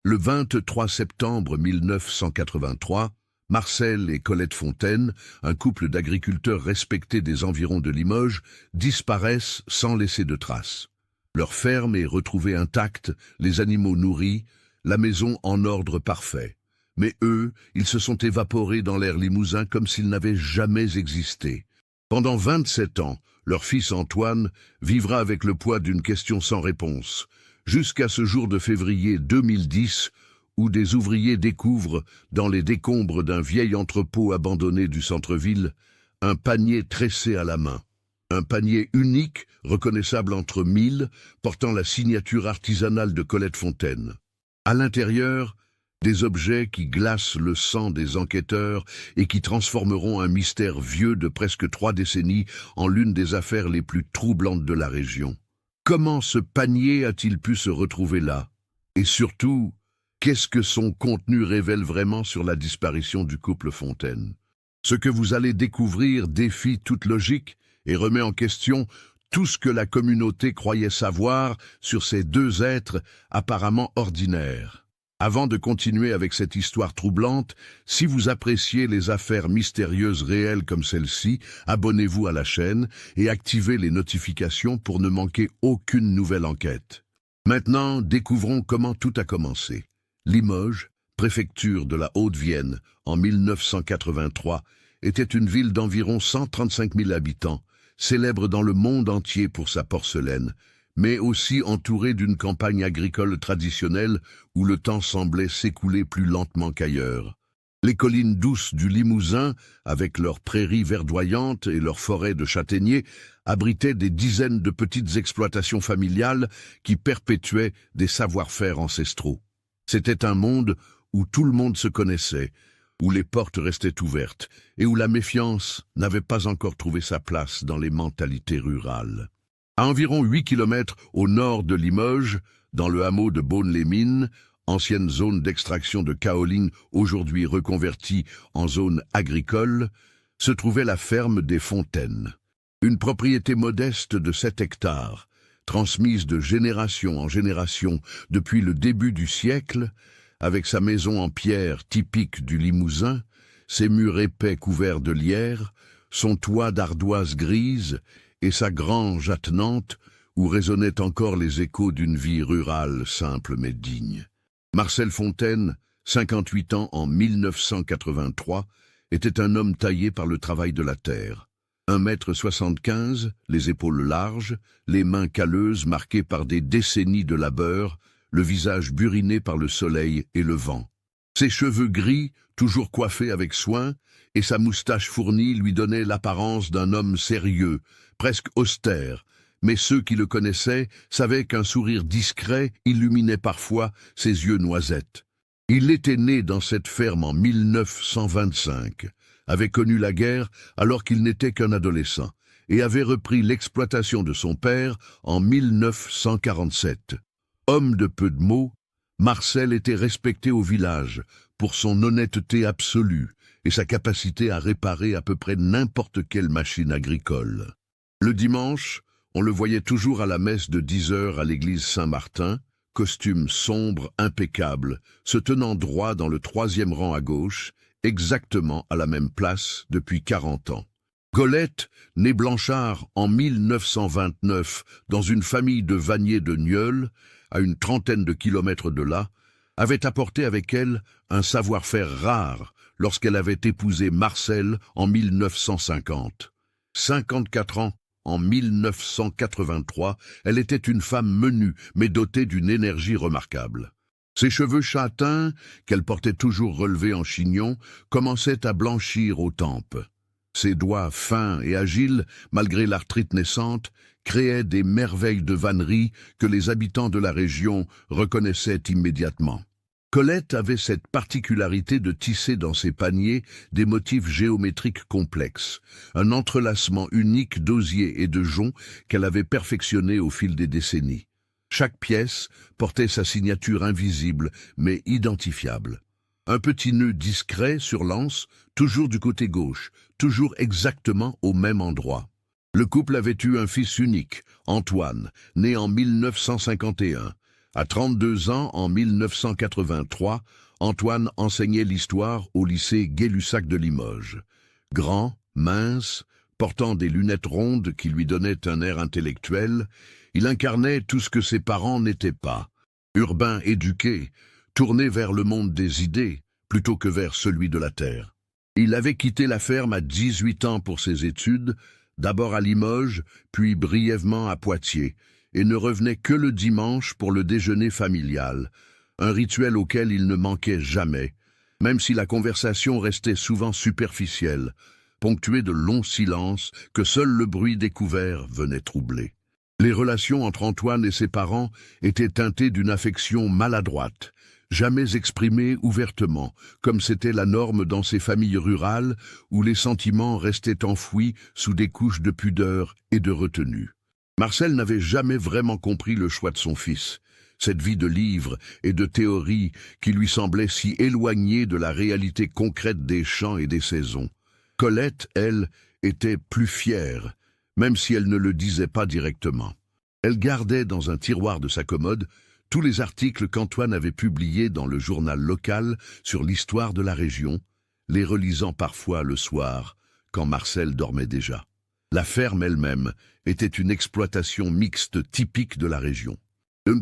Le 23 septembre 1983, Marcel et Colette Fontaine, un couple d'agriculteurs respectés des environs de Limoges, disparaissent sans laisser de traces. Leur ferme est retrouvée intacte, les animaux nourris, la maison en ordre parfait. Mais eux, ils se sont évaporés dans l'air limousin comme s'ils n'avaient jamais existé. Pendant 27 ans, leur fils Antoine vivra avec le poids d'une question sans réponse, jusqu'à ce jour de février 2010, où des ouvriers découvrent, dans les décombres d'un vieil entrepôt abandonné du centre-ville, un panier tressé à la main. Un panier unique, reconnaissable entre mille, portant la signature artisanale de Colette Fontaine. À l'intérieur, des objets qui glacent le sang des enquêteurs et qui transformeront un mystère vieux de presque 3 décennies en l'une des affaires les plus troublantes de la région. Comment ce panier a-t-il pu se retrouver là? Et surtout, qu'est-ce que son contenu révèle vraiment sur la disparition du couple Fontaine? Ce que vous allez découvrir défie toute logique et remet en question tout ce que la communauté croyait savoir sur ces deux êtres apparemment ordinaires. Avant de continuer avec cette histoire troublante, si vous appréciez les affaires mystérieuses réelles comme celle-ci, abonnez-vous à la chaîne et activez les notifications pour ne manquer aucune nouvelle enquête. Maintenant, découvrons comment tout a commencé. Limoges, préfecture de la Haute-Vienne, en 1983, était une ville d'environ 135 000 habitants, célèbre dans le monde entier pour sa porcelaine, mais aussi entourée d'une campagne agricole traditionnelle où le temps semblait s'écouler plus lentement qu'ailleurs. Les collines douces du Limousin, avec leurs prairies verdoyantes et leurs forêts de châtaigniers, abritaient des dizaines de petites exploitations familiales qui perpétuaient des savoir-faire ancestraux. C'était un monde où tout le monde se connaissait, où les portes restaient ouvertes et où la méfiance n'avait pas encore trouvé sa place dans les mentalités rurales. À environ 8 kilomètres au nord de Limoges, dans le hameau de Beaune-les-Mines, ancienne zone d'extraction de kaolin aujourd'hui reconvertie en zone agricole, se trouvait la ferme des Fontaines. Une propriété modeste de 7 hectares, transmise de génération en génération depuis le début du siècle, avec sa maison en pierre typique du Limousin, ses murs épais couverts de lierre, son toit d'ardoise grise et sa grange attenante où résonnaient encore les échos d'une vie rurale simple mais digne. Marcel Fontaine, 58 ans en 1983, était un homme taillé par le travail de la terre. 1,75 m, les épaules larges, les mains calleuses marquées par des décennies de labeur, le visage buriné par le soleil et le vent. Ses cheveux gris, toujours coiffés avec soin, et sa moustache fournie lui donnaient l'apparence d'un homme sérieux, presque austère, mais ceux qui le connaissaient savaient qu'un sourire discret illuminait parfois ses yeux noisettes. Il était né dans cette ferme en 1925, avait connu la guerre alors qu'il n'était qu'un adolescent, et avait repris l'exploitation de son père en 1947. Homme de peu de mots, Marcel était respecté au village pour son honnêteté absolue et sa capacité à réparer à peu près n'importe quelle machine agricole. Le dimanche, on le voyait toujours à la messe de 10 h à l'église Saint-Martin, costume sombre, impeccable, se tenant droit dans le 3e rang à gauche, exactement à la même place depuis 40 ans. Colette, née Blanchard en 1929 dans une famille de vanniers de Nieul, à une trentaine de kilomètres de là, avait apporté avec elle un savoir-faire rare lorsqu'elle avait épousé Marcel en 1950. 54 ans, en 1983, elle était une femme menue, mais dotée d'une énergie remarquable. Ses cheveux châtains, qu'elle portait toujours relevés en chignon, commençaient à blanchir aux tempes. Ses doigts fins et agiles, malgré l'arthrite naissante, créaient des merveilles de vannerie que les habitants de la région reconnaissaient immédiatement. Colette avait cette particularité de tisser dans ses paniers des motifs géométriques complexes, un entrelacement unique d'osier et de jonc qu'elle avait perfectionné au fil des décennies. Chaque pièce portait sa signature invisible mais identifiable. Un petit nœud discret sur l'anse, toujours du côté gauche, toujours exactement au même endroit. Le couple avait eu un fils unique, Antoine, né en 1951, À 32 ans, en 1983, Antoine enseignait l'histoire au lycée Gay-Lussac de Limoges. Grand, mince, portant des lunettes rondes qui lui donnaient un air intellectuel, il incarnait tout ce que ses parents n'étaient pas. Urbain éduqué, tourné vers le monde des idées, plutôt que vers celui de la terre. Il avait quitté la ferme à 18 ans pour ses études, d'abord à Limoges, puis brièvement à Poitiers, et ne revenait que le dimanche pour le déjeuner familial, un rituel auquel il ne manquait jamais, même si la conversation restait souvent superficielle, ponctuée de longs silences que seul le bruit des couverts venait troubler. Les relations entre Antoine et ses parents étaient teintées d'une affection maladroite, jamais exprimée ouvertement, comme c'était la norme dans ces familles rurales où les sentiments restaient enfouis sous des couches de pudeur et de retenue. Marcel n'avait jamais vraiment compris le choix de son fils, cette vie de livres et de théories qui lui semblait si éloignée de la réalité concrète des champs et des saisons. Colette, elle, était plus fière, même si elle ne le disait pas directement. Elle gardait dans un tiroir de sa commode tous les articles qu'Antoine avait publiés dans le journal local sur l'histoire de la région, les relisant parfois le soir, quand Marcel dormait déjà. La ferme elle-même était une exploitation mixte typique de la région.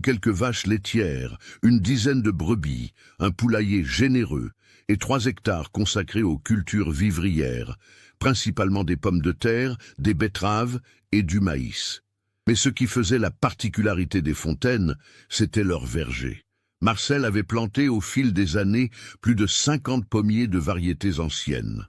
Quelques vaches laitières, une dizaine de brebis, un poulailler généreux et 3 hectares consacrés aux cultures vivrières, principalement des pommes de terre, des betteraves et du maïs. Mais ce qui faisait la particularité des Fontaines, c'était leur verger. Marcel avait planté au fil des années plus de 50 pommiers de variétés anciennes.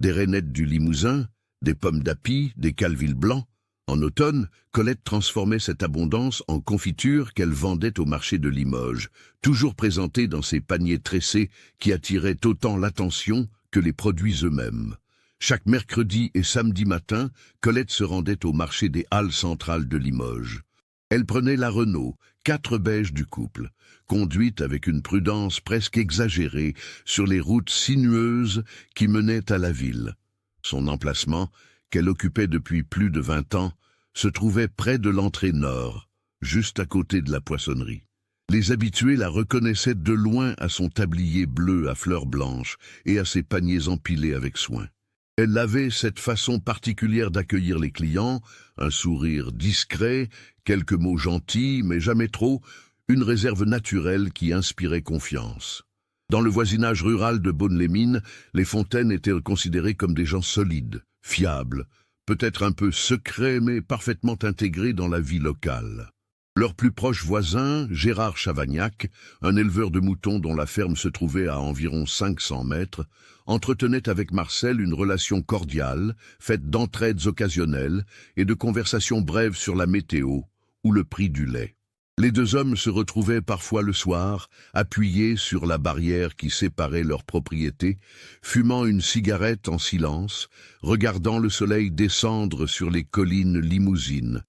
Des rainettes du Limousin, des pommes d'api, des calvilles blancs. En automne, Colette transformait cette abondance en confiture qu'elle vendait au marché de Limoges, toujours présentée dans ses paniers tressés qui attiraient autant l'attention que les produits eux-mêmes. Chaque mercredi et samedi matin, Colette se rendait au marché des Halles centrales de Limoges. Elle prenait la Renault, 4 beiges du couple, conduite avec une prudence presque exagérée sur les routes sinueuses qui menaient à la ville. Son emplacement, qu'elle occupait depuis plus de 20 ans, se trouvait près de l'entrée nord, juste à côté de la poissonnerie. Les habitués la reconnaissaient de loin à son tablier bleu à fleurs blanches et à ses paniers empilés avec soin. Elle avait cette façon particulière d'accueillir les clients, un sourire discret, quelques mots gentils, mais jamais trop, une réserve naturelle qui inspirait confiance. Dans le voisinage rural de Beaune-les-Mines, les Fontaines étaient considérés comme des gens solides, fiables, peut-être un peu secrets mais parfaitement intégrés dans la vie locale. Leur plus proche voisin, Gérard Chavagnac, un éleveur de moutons dont la ferme se trouvait à environ 500 mètres, entretenait avec Marcel une relation cordiale, faite d'entraides occasionnelles et de conversations brèves sur la météo ou le prix du lait. Les 2 hommes se retrouvaient parfois le soir, appuyés sur la barrière qui séparait leurs propriétés, fumant une cigarette en silence, regardant le soleil descendre sur les collines limousines.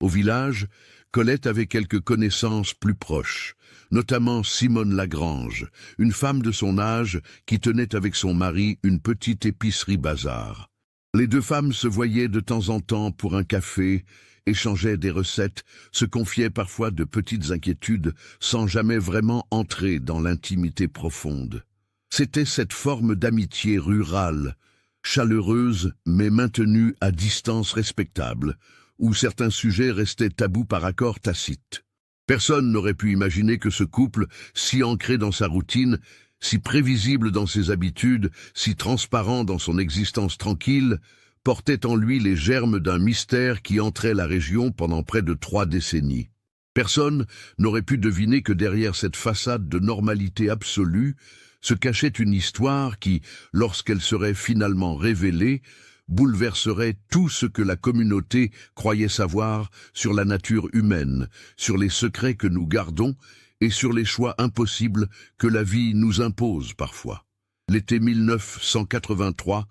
Au village, Colette avait quelques connaissances plus proches, notamment Simone Lagrange, une femme de son âge qui tenait avec son mari une petite épicerie-bazar. Les 2 femmes se voyaient de temps en temps pour un café, échangeaient des recettes, se confiaient parfois de petites inquiétudes sans jamais vraiment entrer dans l'intimité profonde. C'était cette forme d'amitié rurale, chaleureuse mais maintenue à distance respectable, où certains sujets restaient tabous par accord tacite. Personne n'aurait pu imaginer que ce couple, si ancré dans sa routine, si prévisible dans ses habitudes, si transparent dans son existence tranquille, portait en lui les germes d'un mystère qui entrait la région pendant près de 3 décennies. Personne n'aurait pu deviner que derrière cette façade de normalité absolue se cachait une histoire qui, lorsqu'elle serait finalement révélée, bouleverserait tout ce que la communauté croyait savoir sur la nature humaine, sur les secrets que nous gardons et sur les choix impossibles que la vie nous impose parfois. L'été 1983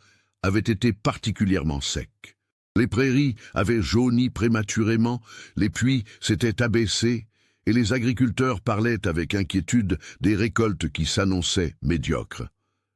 avait été particulièrement sec. Les prairies avaient jauni prématurément, les puits s'étaient abaissés, et les agriculteurs parlaient avec inquiétude des récoltes qui s'annonçaient médiocres.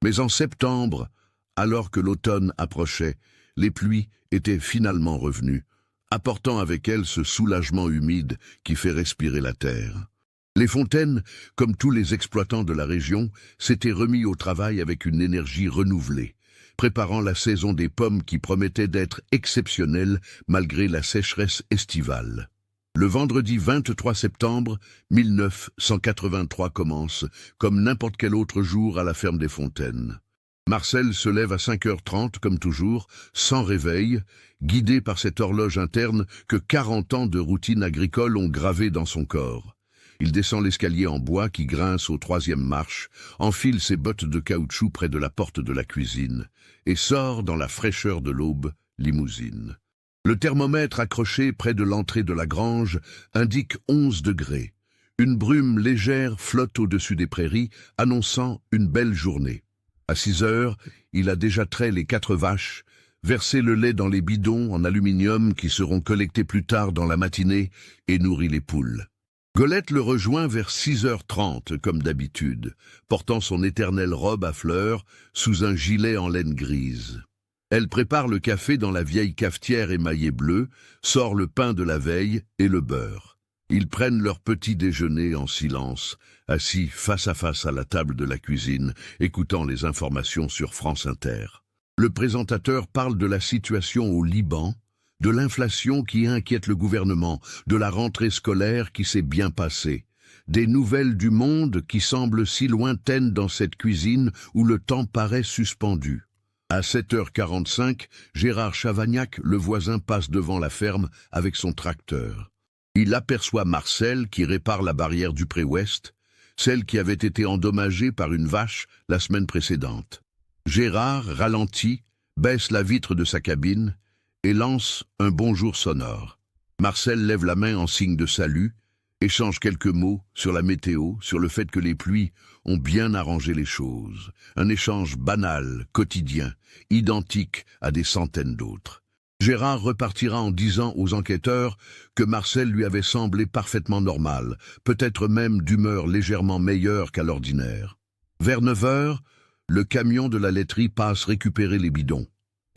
Mais en septembre, alors que l'automne approchait, les pluies étaient finalement revenues, apportant avec elles ce soulagement humide qui fait respirer la terre. Les Fontaine, comme tous les exploitants de la région, s'étaient remis au travail avec une énergie renouvelée, préparant la saison des pommes qui promettait d'être exceptionnelle malgré la sécheresse estivale. Le vendredi 23 septembre 1983 commence, comme n'importe quel autre jour à la ferme des Fontaines. Marcel se lève à 5h30 comme toujours, sans réveil, guidé par cette horloge interne que 40 ans de routine agricole ont gravée dans son corps. Il descend l'escalier en bois qui grince au 3e marche, enfile ses bottes de caoutchouc près de la porte de la cuisine et sort dans la fraîcheur de l'aube, limousine. Le thermomètre accroché près de l'entrée de la grange indique 11 degrés. Une brume légère flotte au-dessus des prairies, annonçant une belle journée. À 6 heures, il a déjà trait les 4 vaches, versé le lait dans les bidons en aluminium qui seront collectés plus tard dans la matinée et nourri les poules. Golette le rejoint vers 6h30 comme d'habitude, portant son éternelle robe à fleurs sous un gilet en laine grise. Elle prépare le café dans la vieille cafetière émaillée bleue, sort le pain de la veille et le beurre. Ils prennent leur petit déjeuner en silence, assis face à la table de la cuisine, écoutant les informations sur France Inter. Le présentateur parle de la situation au Liban, de l'inflation qui inquiète le gouvernement, de la rentrée scolaire qui s'est bien passée, des nouvelles du monde qui semblent si lointaines dans cette cuisine où le temps paraît suspendu. À 7h45, Gérard Chavagnac, le voisin, passe devant la ferme avec son tracteur. Il aperçoit Marcel qui répare la barrière du pré-ouest, celle qui avait été endommagée par une vache la semaine précédente. Gérard ralentit, baisse la vitre de sa cabine et lance un bonjour sonore. Marcel lève la main en signe de salut, échange quelques mots sur la météo, sur le fait que les pluies ont bien arrangé les choses. Un échange banal, quotidien, identique à des centaines d'autres. Gérard repartira en disant aux enquêteurs que Marcel lui avait semblé parfaitement normal, peut-être même d'humeur légèrement meilleure qu'à l'ordinaire. Vers 9h, le camion de la laiterie passe récupérer les bidons.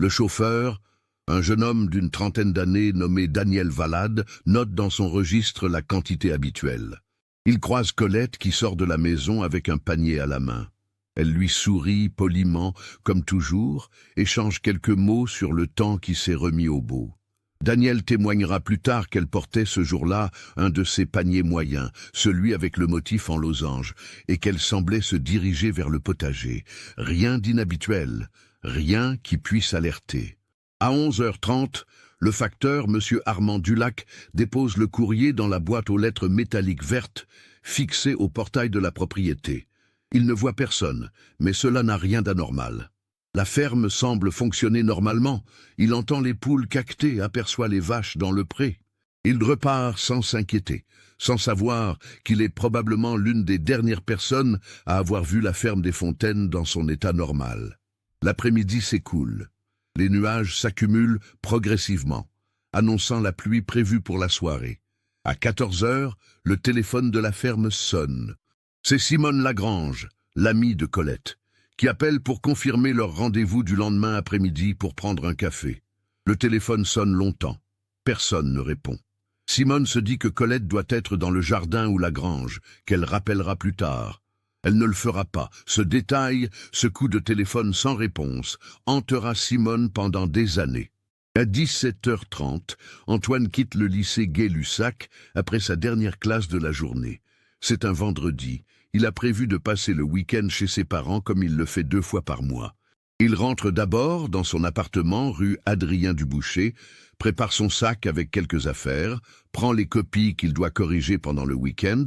Le chauffeur, un jeune homme d'une trentaine d'années nommé Daniel Valade, note dans son registre la quantité habituelle. Il croise Colette qui sort de la maison avec un panier à la main. Elle lui sourit poliment, comme toujours, échange quelques mots sur le temps qui s'est remis au beau. Daniel témoignera plus tard qu'elle portait ce jour-là un de ses paniers moyens, celui avec le motif en losange, et qu'elle semblait se diriger vers le potager. Rien d'inhabituel, rien qui puisse alerter. À 11h30, le facteur, M. Armand Dulac, dépose le courrier dans la boîte aux lettres métalliques vertes, fixée au portail de la propriété. Il ne voit personne, mais cela n'a rien d'anormal. La ferme semble fonctionner normalement. Il entend les poules caqueter, aperçoit les vaches dans le pré. Il repart sans s'inquiéter, sans savoir qu'il est probablement l'une des dernières personnes à avoir vu la ferme des Fontaines dans son état normal. L'après-midi s'écoule. Les nuages s'accumulent progressivement, annonçant la pluie prévue pour la soirée. À 14h, le téléphone de la ferme sonne. C'est Simone Lagrange, l'amie de Colette, qui appelle pour confirmer leur rendez-vous du lendemain après-midi pour prendre un café. Le téléphone sonne longtemps. Personne ne répond. Simone se dit que Colette doit être dans le jardin ou la grange, qu'elle rappellera plus tard. Elle ne le fera pas. Ce détail, ce coup de téléphone sans réponse, hantera Simone pendant des années. À 17h30, Antoine quitte le lycée Gay-Lussac après sa dernière classe de la journée. C'est un vendredi. Il a prévu de passer le week-end chez ses parents comme il le fait 2 fois par mois. Il rentre d'abord dans son appartement rue Adrien Duboucher, prépare son sac avec quelques affaires, prend les copies qu'il doit corriger pendant le week-end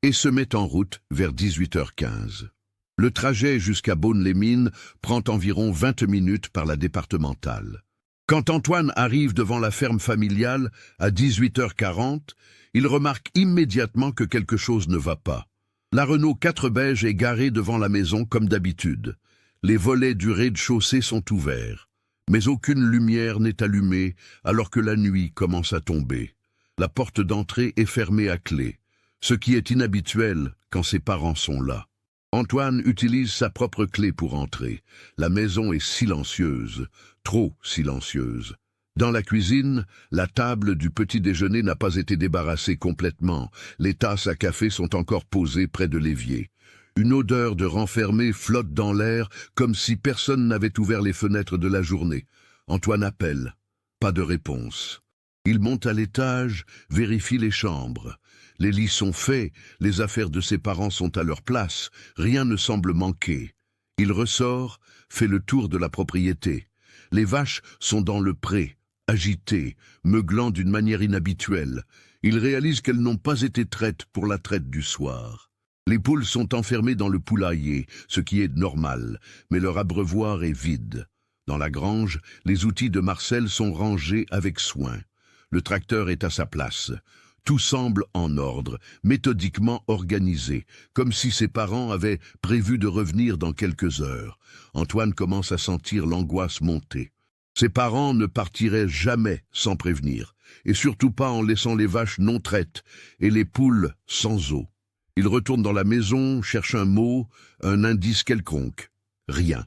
et se met en route vers 18h15. Le trajet jusqu'à Beaune-les-Mines prend environ 20 minutes par la départementale. Quand Antoine arrive devant la ferme familiale à 18h40, il remarque immédiatement que quelque chose ne va pas. La Renault 4 beige est garée devant la maison comme d'habitude. Les volets du rez-de-chaussée sont ouverts, mais aucune lumière n'est allumée alors que la nuit commence à tomber. La porte d'entrée est fermée à clé, ce qui est inhabituel quand ses parents sont là. Antoine utilise sa propre clé pour entrer. La maison est silencieuse, trop silencieuse. Dans la cuisine, la table du petit déjeuner n'a pas été débarrassée complètement. Les tasses à café sont encore posées près de l'évier. Une odeur de renfermé flotte dans l'air, comme si personne n'avait ouvert les fenêtres de la journée. Antoine appelle. Pas de réponse. Il monte à l'étage, vérifie les chambres. Les lits sont faits, les affaires de ses parents sont à leur place, rien ne semble manquer. Il ressort, fait le tour de la propriété. Les vaches sont dans le pré, agitées, meuglant d'une manière inhabituelle. Il réalise qu'elles n'ont pas été traites pour la traite du soir. Les poules sont enfermées dans le poulailler, ce qui est normal, mais leur abreuvoir est vide. Dans la grange, les outils de Marcel sont rangés avec soin. Le tracteur est à sa place. Tout semble en ordre, méthodiquement organisé, comme si ses parents avaient prévu de revenir dans quelques heures. Antoine commence à sentir l'angoisse monter. Ses parents ne partiraient jamais sans prévenir, et surtout pas en laissant les vaches non traites et les poules sans eau. Il retourne dans la maison, cherche un mot, un indice quelconque. Rien.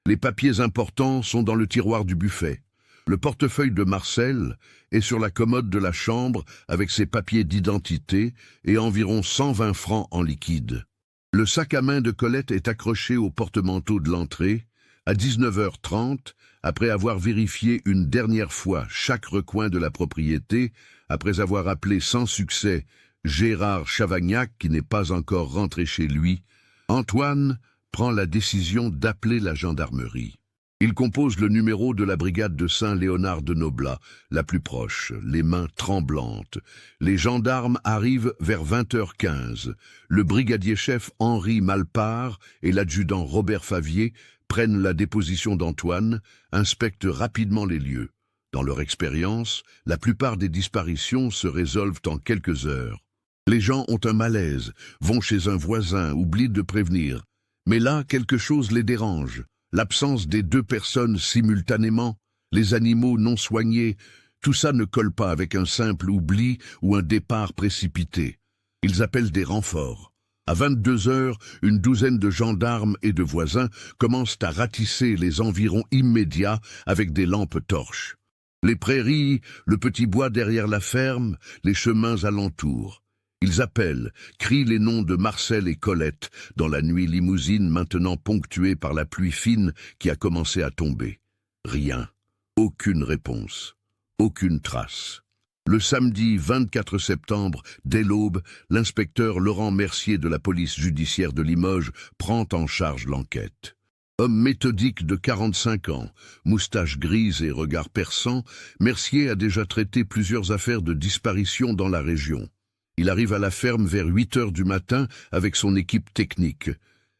Les papiers importants sont dans le tiroir du buffet. Le portefeuille de Marcel est sur la commode de la chambre avec ses papiers d'identité et environ 120 francs en liquide. Le sac à main de Colette est accroché au porte-manteau de l'entrée. À 19h30, après avoir vérifié une dernière fois chaque recoin de la propriété, après avoir appelé sans succès Gérard Chavagnac, qui n'est pas encore rentré chez lui, Antoine prend la décision d'appeler la gendarmerie. Il compose le numéro de la brigade de Saint-Léonard de Noblat, la plus proche, les mains tremblantes. Les gendarmes arrivent vers 20h15. Le brigadier-chef Henri Malpart et l'adjudant Robert Favier prennent la déposition d'Antoine, inspectent rapidement les lieux. Dans leur expérience, la plupart des disparitions se résolvent en quelques heures. Les gens ont un malaise, vont chez un voisin, oublient de prévenir. Mais là, quelque chose les dérange. L'absence des deux personnes simultanément, les animaux non soignés, tout ça ne colle pas avec un simple oubli ou un départ précipité. Ils appellent des renforts. À 22h, une douzaine de gendarmes et de voisins commencent à ratisser les environs immédiats avec des lampes torches. Les prairies, le petit bois derrière la ferme, les chemins alentours. Ils appellent, crient les noms de Marcel et Colette dans la nuit limousine maintenant ponctuée par la pluie fine qui a commencé à tomber. Rien. Aucune réponse. Aucune trace. Le samedi 24 septembre, dès l'aube, l'inspecteur Laurent Mercier de la police judiciaire de Limoges prend en charge l'enquête. Homme méthodique de 45 ans, moustache grise et regard perçant, Mercier a déjà traité plusieurs affaires de disparition dans la région. Il arrive à la ferme vers 8h du matin avec son équipe technique.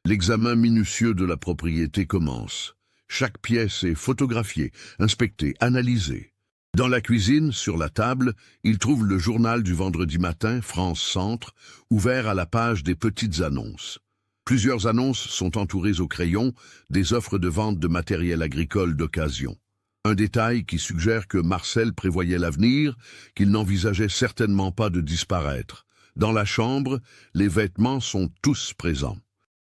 L'examen minutieux de la propriété commence. Chaque pièce est photographiée, inspectée, analysée. Dans la cuisine, sur la table, il trouve le journal du vendredi matin, France Centre, ouvert à la page des petites annonces. Plusieurs annonces sont entourées au crayon, des offres de vente de matériel agricole d'occasion. Un détail qui suggère que Marcel prévoyait l'avenir, qu'il n'envisageait certainement pas de disparaître. Dans la chambre, les vêtements sont tous présents.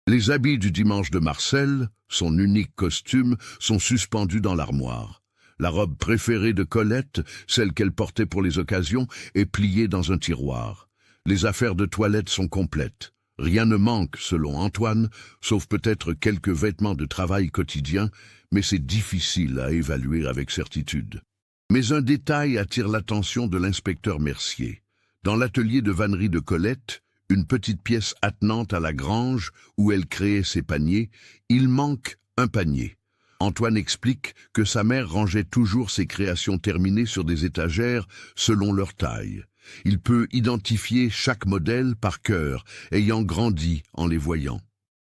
Les habits du dimanche de Marcel, son unique costume, sont suspendus dans l'armoire. La robe préférée de Colette, celle qu'elle portait pour les occasions, est pliée dans un tiroir. Les affaires de toilette sont complètes. Rien ne manque, selon Antoine, sauf peut-être quelques vêtements de travail quotidien, mais c'est difficile à évaluer avec certitude. Mais un détail attire l'attention de l'inspecteur Mercier. Dans l'atelier de vannerie de Colette, une petite pièce attenante à la grange où elle créait ses paniers, il manque un panier. Antoine explique que sa mère rangeait toujours ses créations terminées sur des étagères selon leur taille. Il peut identifier chaque modèle par cœur, ayant grandi en les voyant.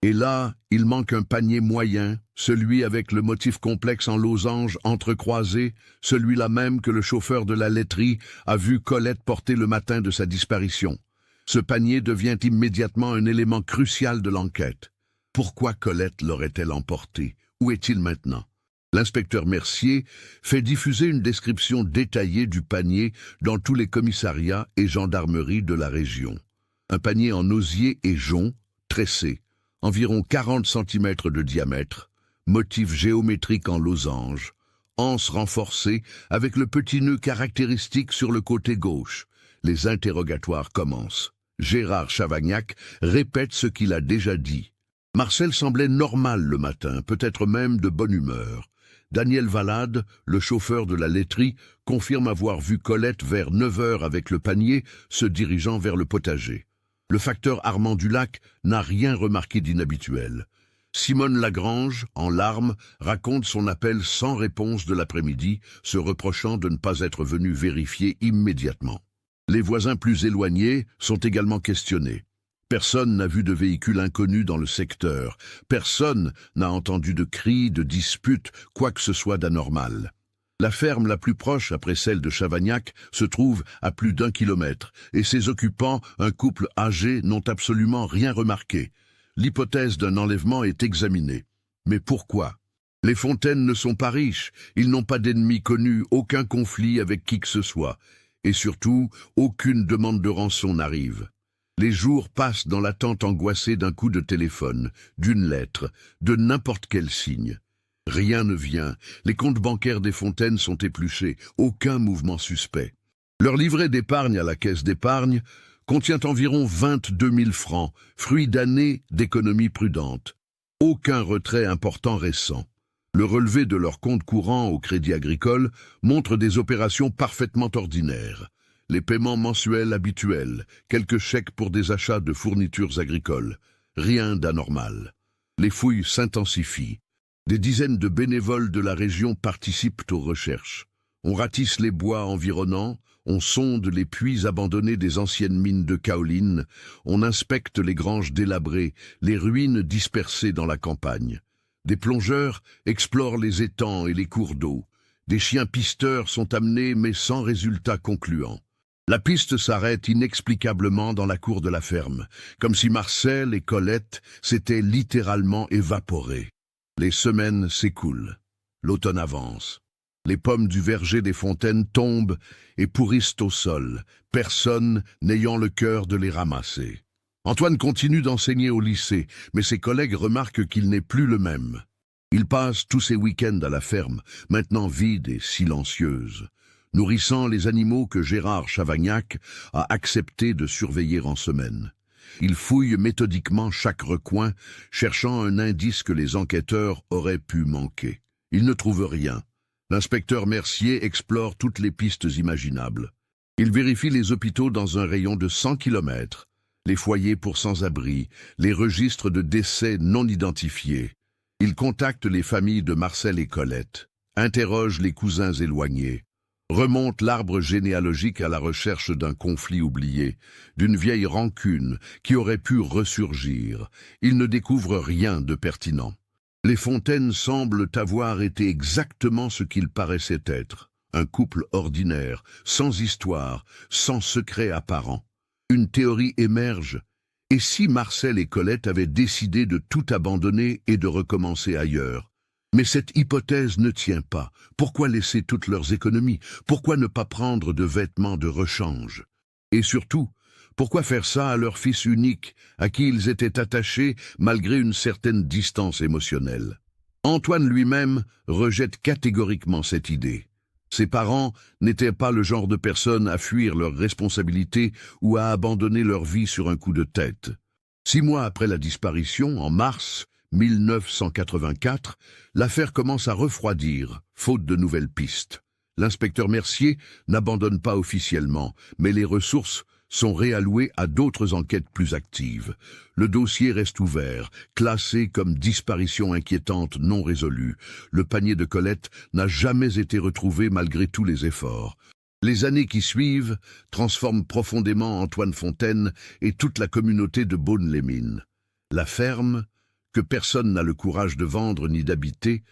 Et là, il manque un panier moyen, celui avec le motif complexe en losange entrecroisé, celui-là même que le chauffeur de la laiterie a vu Colette porter le matin de sa disparition. Ce panier devient immédiatement un élément crucial de l'enquête. Pourquoi Colette l'aurait-elle emporté? Où est-il maintenant? L'inspecteur Mercier fait diffuser une description détaillée du panier dans tous les commissariats et gendarmeries de la région. Un panier en osier et jonc, tressé, environ 40 cm de diamètre, motif géométrique en losange, anse renforcée avec le petit nœud caractéristique sur le côté gauche. Les interrogatoires commencent. Gérard Chavagnac répète ce qu'il a déjà dit. Marcel semblait normal le matin, peut-être même de bonne humeur. Daniel Valade, le chauffeur de la laiterie, confirme avoir vu Colette vers 9 heures avec le panier se dirigeant vers le potager. Le facteur Armand Dulac n'a rien remarqué d'inhabituel. Simone Lagrange, en larmes, raconte son appel sans réponse de l'après-midi, se reprochant de ne pas être venu vérifier immédiatement. Les voisins plus éloignés sont également questionnés. Personne n'a vu de véhicule inconnu dans le secteur. Personne n'a entendu de cris, de disputes, quoi que ce soit d'anormal. La ferme la plus proche, après celle de Chavagnac, se trouve à plus d'1 kilomètre, et ses occupants, un couple âgé, n'ont absolument rien remarqué. L'hypothèse d'un enlèvement est examinée. Mais pourquoi? Les Fontaine ne sont pas riches, ils n'ont pas d'ennemis connus, aucun conflit avec qui que ce soit. Et surtout, aucune demande de rançon n'arrive. Les jours passent dans l'attente angoissée d'un coup de téléphone, d'une lettre, de n'importe quel signe. Rien ne vient, les comptes bancaires des Fontaine sont épluchés, aucun mouvement suspect. Leur livret d'épargne à la caisse d'épargne contient environ 22 000 francs, fruit d'années d'économie prudente. Aucun retrait important récent. Le relevé de leur compte courant au Crédit Agricole montre des opérations parfaitement ordinaires. Les paiements mensuels habituels, quelques chèques pour des achats de fournitures agricoles. Rien d'anormal. Les fouilles s'intensifient. Des dizaines de bénévoles de la région participent aux recherches. On ratisse les bois environnants, on sonde les puits abandonnés des anciennes mines de kaoline, on inspecte les granges délabrées, les ruines dispersées dans la campagne. Des plongeurs explorent les étangs et les cours d'eau. Des chiens pisteurs sont amenés mais sans résultat concluant. La piste s'arrête inexplicablement dans la cour de la ferme, comme si Marcel et Colette s'étaient littéralement évaporés. Les semaines s'écoulent. L'automne avance. Les pommes du verger des Fontaine tombent et pourrissent au sol, personne n'ayant le cœur de les ramasser. Antoine continue d'enseigner au lycée, mais ses collègues remarquent qu'il n'est plus le même. Il passe tous ses week-ends à la ferme, maintenant vide et silencieuse, nourrissant les animaux que Gérard Chavagnac a accepté de surveiller en semaine. Il fouille méthodiquement chaque recoin, cherchant un indice que les enquêteurs auraient pu manquer. Il ne trouve rien. L'inspecteur Mercier explore toutes les pistes imaginables. Il vérifie les hôpitaux dans un rayon de 100 kilomètres. Les foyers pour sans-abri, les registres de décès non identifiés. Il contacte les familles de Marcel et Colette, interroge les cousins éloignés, remonte l'arbre généalogique à la recherche d'un conflit oublié, d'une vieille rancune qui aurait pu ressurgir. Il ne découvre rien de pertinent. Les Fontaine semblent avoir été exactement ce qu'ils paraissaient être, un couple ordinaire, sans histoire, sans secret apparent. Une théorie émerge. Et si Marcel et Colette avaient décidé de tout abandonner et de recommencer ailleurs? Mais cette hypothèse ne tient pas. Pourquoi laisser toutes leurs économies? Pourquoi ne pas prendre de vêtements de rechange? Et surtout, pourquoi faire ça à leur fils unique, à qui ils étaient attachés malgré une certaine distance émotionnelle? Antoine lui-même rejette catégoriquement cette idée. Ses parents n'étaient pas le genre de personnes à fuir leurs responsabilités ou à abandonner leur vie sur un coup de tête. 6 mois après la disparition, en mars 1984, l'affaire commence à refroidir, faute de nouvelles pistes. L'inspecteur Mercier n'abandonne pas officiellement, mais les ressources sont réallouées à d'autres enquêtes plus actives. Le dossier reste ouvert, classé comme disparition inquiétante non résolue. Le panier de Colette n'a jamais été retrouvé malgré tous les efforts. Les années qui suivent transforment profondément Antoine Fontaine et toute la communauté de Beaune-les-Mines. La ferme, que personne n'a le courage de vendre ni d'habiter,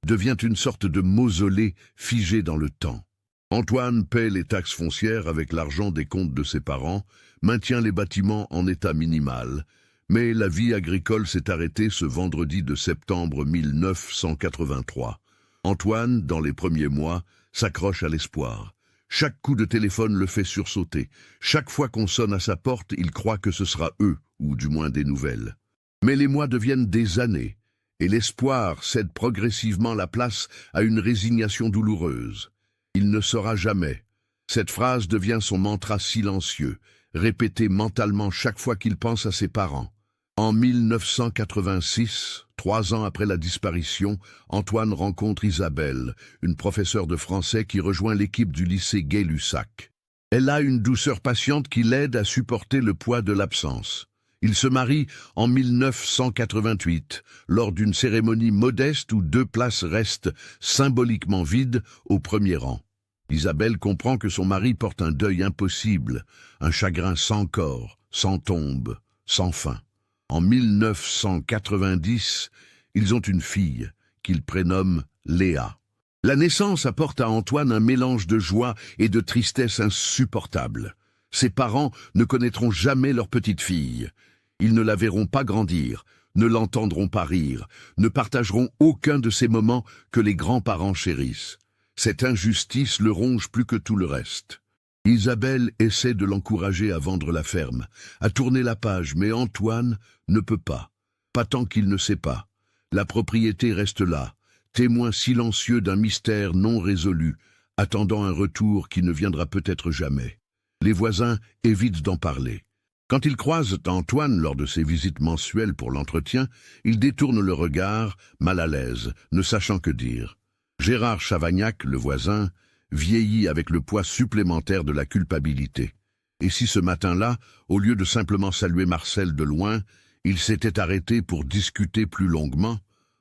devient une sorte de mausolée figé dans le temps. Antoine paie les taxes foncières avec l'argent des comptes de ses parents, maintient les bâtiments en état minimal, mais la vie agricole s'est arrêtée ce vendredi de septembre 1983. Antoine, dans les premiers mois, s'accroche à l'espoir. Chaque coup de téléphone le fait sursauter. Chaque fois qu'on sonne à sa porte, il croit que ce sera eux, ou du moins des nouvelles. Mais les mois deviennent des années, et l'espoir cède progressivement la place à une résignation douloureuse. Il ne saura jamais. Cette phrase devient son mantra silencieux, répété mentalement chaque fois qu'il pense à ses parents. En 1986, 3 ans après la disparition, Antoine rencontre Isabelle, une professeure de français qui rejoint l'équipe du lycée Gay-Lussac. Elle a une douceur patiente qui l'aide à supporter le poids de l'absence. Ils se marient en 1988, lors d'une cérémonie modeste où 2 places restent symboliquement vides au premier rang. Isabelle comprend que son mari porte un deuil impossible, un chagrin sans corps, sans tombe, sans fin. En 1990, ils ont une fille qu'ils prénomment Léa. La naissance apporte à Antoine un mélange de joie et de tristesse insupportable. Ses parents ne connaîtront jamais leur petite fille. Ils ne la verront pas grandir, ne l'entendront pas rire, ne partageront aucun de ces moments que les grands-parents chérissent. Cette injustice le ronge plus que tout le reste. Isabelle essaie de l'encourager à vendre la ferme, à tourner la page, mais Antoine ne peut pas. Pas tant qu'il ne sait pas. La propriété reste là, témoin silencieux d'un mystère non résolu, attendant un retour qui ne viendra peut-être jamais. Les voisins évitent d'en parler. Quand ils croisent Antoine lors de ses visites mensuelles pour l'entretien, ils détournent le regard, mal à l'aise, ne sachant que dire. Gérard Chavagnac, le voisin, vieillit avec le poids supplémentaire de la culpabilité. Et si ce matin-là, au lieu de simplement saluer Marcel de loin, il s'était arrêté pour discuter plus longuement,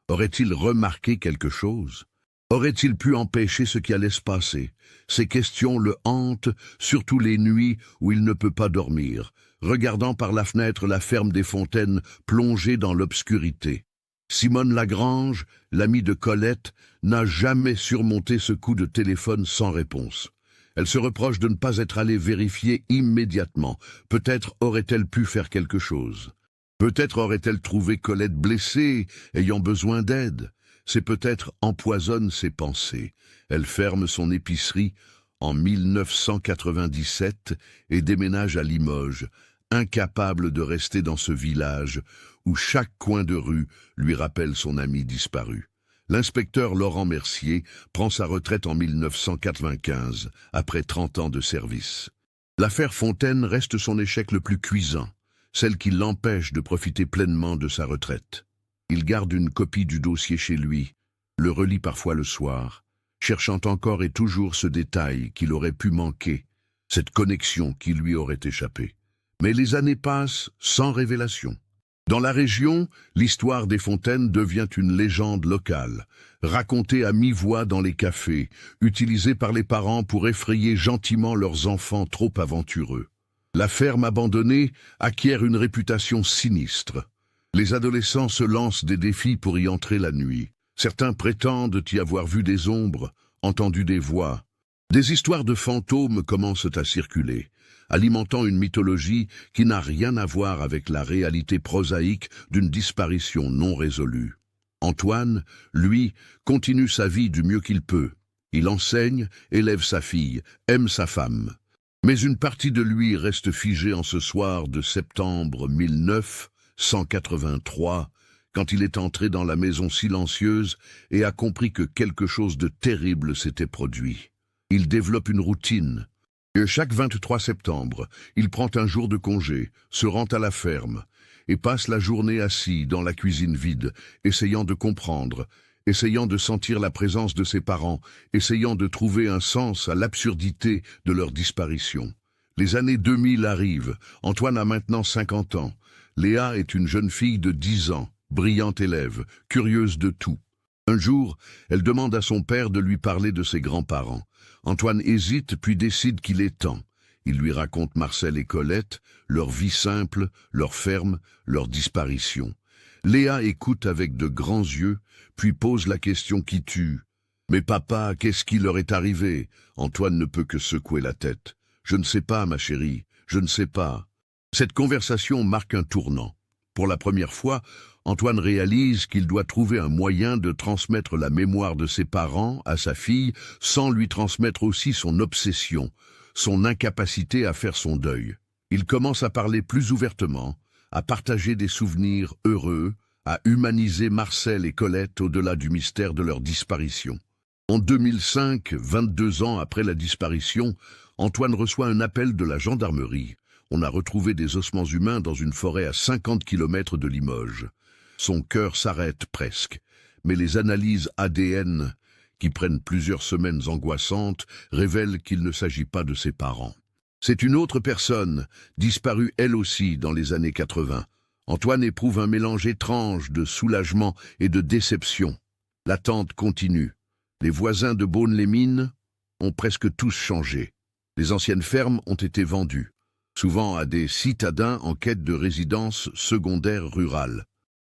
aurait-il remarqué quelque chose? Aurait-il pu empêcher ce qui allait se passer? Ces questions le hantent, surtout les nuits où il ne peut pas dormir, regardant par la fenêtre la ferme des Fontaines plongée dans l'obscurité. Simone Lagrange, l'amie de Colette, n'a jamais surmonté ce coup de téléphone sans réponse. Elle se reproche de ne pas être allée vérifier immédiatement. Peut-être aurait-elle pu faire quelque chose. Peut-être aurait-elle trouvé Colette blessée, ayant besoin d'aide. C'est peut-être empoisonne ses pensées. Elle ferme son épicerie en 1997 et déménage à Limoges, incapable de rester dans ce village où chaque coin de rue lui rappelle son ami disparu. L'inspecteur Laurent Mercier prend sa retraite en 1995, après 30 ans de service. L'affaire Fontaine reste son échec le plus cuisant, celle qui l'empêche de profiter pleinement de sa retraite. Il garde une copie du dossier chez lui, le relit parfois le soir, cherchant encore et toujours ce détail qu'il aurait pu manquer, cette connexion qui lui aurait échappé. Mais les années passent sans révélation. Dans la région, l'histoire des Fontaines devient une légende locale, racontée à mi-voix dans les cafés, utilisée par les parents pour effrayer gentiment leurs enfants trop aventureux. La ferme abandonnée acquiert une réputation sinistre. Les adolescents se lancent des défis pour y entrer la nuit. Certains prétendent y avoir vu des ombres, entendu des voix. Des histoires de fantômes commencent à circuler, alimentant une mythologie qui n'a rien à voir avec la réalité prosaïque d'une disparition non résolue. Antoine, lui, continue sa vie du mieux qu'il peut. Il enseigne, élève sa fille, aime sa femme. Mais une partie de lui reste figée en ce soir de septembre 1983, quand il est entré dans la maison silencieuse et a compris que quelque chose de terrible s'était produit. Il développe une routine. Et chaque 23 septembre, il prend un jour de congé, se rend à la ferme, et passe la journée assis dans la cuisine vide, essayant de comprendre, essayant de sentir la présence de ses parents, essayant de trouver un sens à l'absurdité de leur disparition. Les années 2000 arrivent. Antoine a maintenant 50 ans. Léa est une jeune fille de 10 ans, brillante élève, curieuse de tout. Un jour, elle demande à son père de lui parler de ses grands-parents. Antoine hésite puis décide qu'il est temps. Il lui raconte Marcel et Colette, leur vie simple, leur ferme, leur disparition. Léa écoute avec de grands yeux, puis pose la question qui tue. « Mais papa, qu'est-ce qui leur est arrivé ?» Antoine ne peut que secouer la tête. « Je ne sais pas, ma chérie, je ne sais pas. » Cette conversation marque un tournant. Pour la première fois, Antoine réalise qu'il doit trouver un moyen de transmettre la mémoire de ses parents à sa fille sans lui transmettre aussi son obsession, son incapacité à faire son deuil. Il commence à parler plus ouvertement, à partager des souvenirs heureux, a humanisé Marcel et Colette au-delà du mystère de leur disparition. En 2005, 22 ans après la disparition, Antoine reçoit un appel de la gendarmerie. On a retrouvé des ossements humains dans une forêt à 50 km de Limoges. Son cœur s'arrête presque, mais les analyses ADN, qui prennent plusieurs semaines angoissantes, révèlent qu'il ne s'agit pas de ses parents. C'est une autre personne, disparue elle aussi dans les années 80. Antoine éprouve un mélange étrange de soulagement et de déception. L'attente continue. Les voisins de Beaune-les-Mines ont presque tous changé. Les anciennes fermes ont été vendues, souvent à des citadins en quête de résidences secondaires rurales.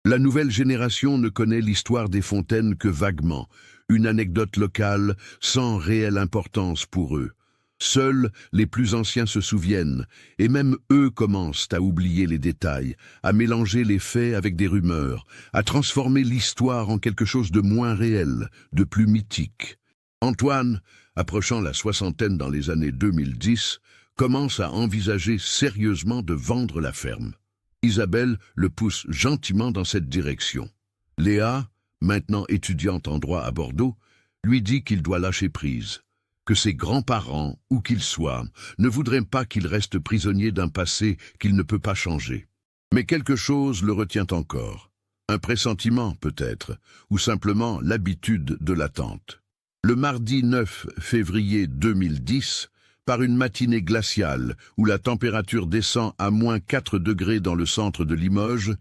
La nouvelle génération ne connaît l'histoire des Fontaines que vaguement, une anecdote locale sans réelle importance pour eux. Seuls les plus anciens se souviennent, et même eux commencent à oublier les détails, à mélanger les faits avec des rumeurs, à transformer l'histoire en quelque chose de moins réel, de plus mythique. Antoine, approchant la soixantaine dans les années 2010, commence à envisager sérieusement de vendre la ferme. Isabelle le pousse gentiment dans cette direction. Léa, maintenant étudiante en droit à Bordeaux, lui dit qu'il doit lâcher prise, que ses grands-parents, où qu'ils soient, ne voudraient pas qu'il reste prisonnier d'un passé qu'il ne peut pas changer. Mais quelque chose le retient encore. Un pressentiment, peut-être, ou simplement l'habitude de l'attente. Le mardi 9 février 2010, par une matinée glaciale où la température descend à -4 degrés dans le centre de Limoges,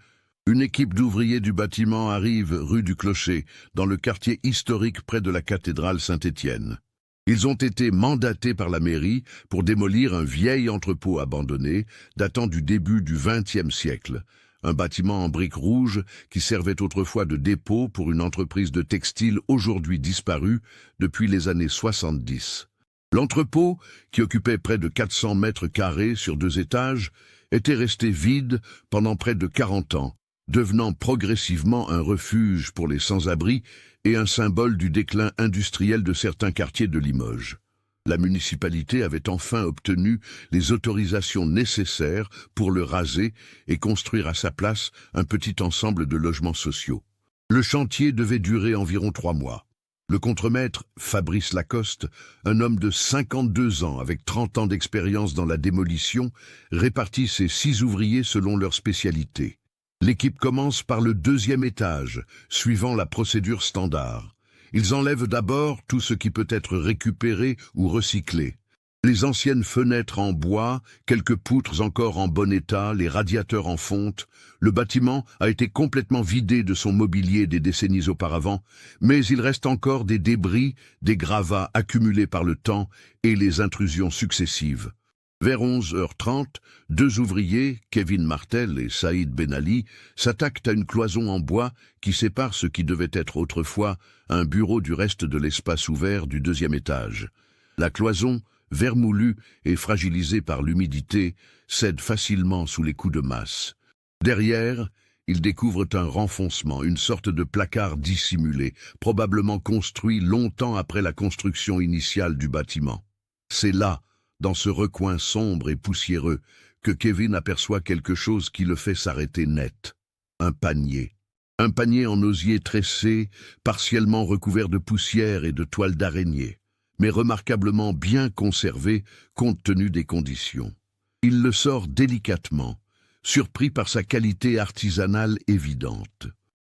une équipe d'ouvriers du bâtiment arrive rue du Clocher, dans le quartier historique près de la cathédrale Saint-Étienne. Ils ont été mandatés par la mairie pour démolir un vieil entrepôt abandonné datant du début du XXe siècle, un bâtiment en briques rouges qui servait autrefois de dépôt pour une entreprise de textile aujourd'hui disparue depuis les années 70. L'entrepôt, qui occupait près de 400 mètres carrés sur 2 étages, était resté vide pendant près de 40 ans, devenant progressivement un refuge pour les sans-abri et un symbole du déclin industriel de certains quartiers de Limoges. La municipalité avait enfin obtenu les autorisations nécessaires pour le raser et construire à sa place un petit ensemble de logements sociaux. Le chantier devait durer environ 3 mois. Le contremaître, Fabrice Lacoste, un homme de 52 ans avec 30 ans d'expérience dans la démolition, répartit ses 6 ouvriers selon leur spécialité. L'équipe commence par le 2e étage, suivant la procédure standard. Ils enlèvent d'abord tout ce qui peut être récupéré ou recyclé. Les anciennes fenêtres en bois, quelques poutres encore en bon état, les radiateurs en fonte. Le bâtiment a été complètement vidé de son mobilier des décennies auparavant, mais il reste encore des débris, des gravats accumulés par le temps et les intrusions successives. Vers 11h30, 2 ouvriers, Kevin Martel et Saïd Benali, s'attaquent à une cloison en bois qui sépare ce qui devait être autrefois un bureau du reste de l'espace ouvert du 2e étage. La cloison, vermoulue et fragilisée par l'humidité, cède facilement sous les coups de masse. Derrière, ils découvrent un renfoncement, une sorte de placard dissimulé, probablement construit longtemps après la construction initiale du bâtiment. C'est là, dans ce recoin sombre et poussiéreux, que Kevin aperçoit quelque chose qui le fait s'arrêter net. Un panier. Un panier en osier tressé, partiellement recouvert de poussière et de toiles d'araignée, mais remarquablement bien conservé compte tenu des conditions. Il le sort délicatement, surpris par sa qualité artisanale évidente.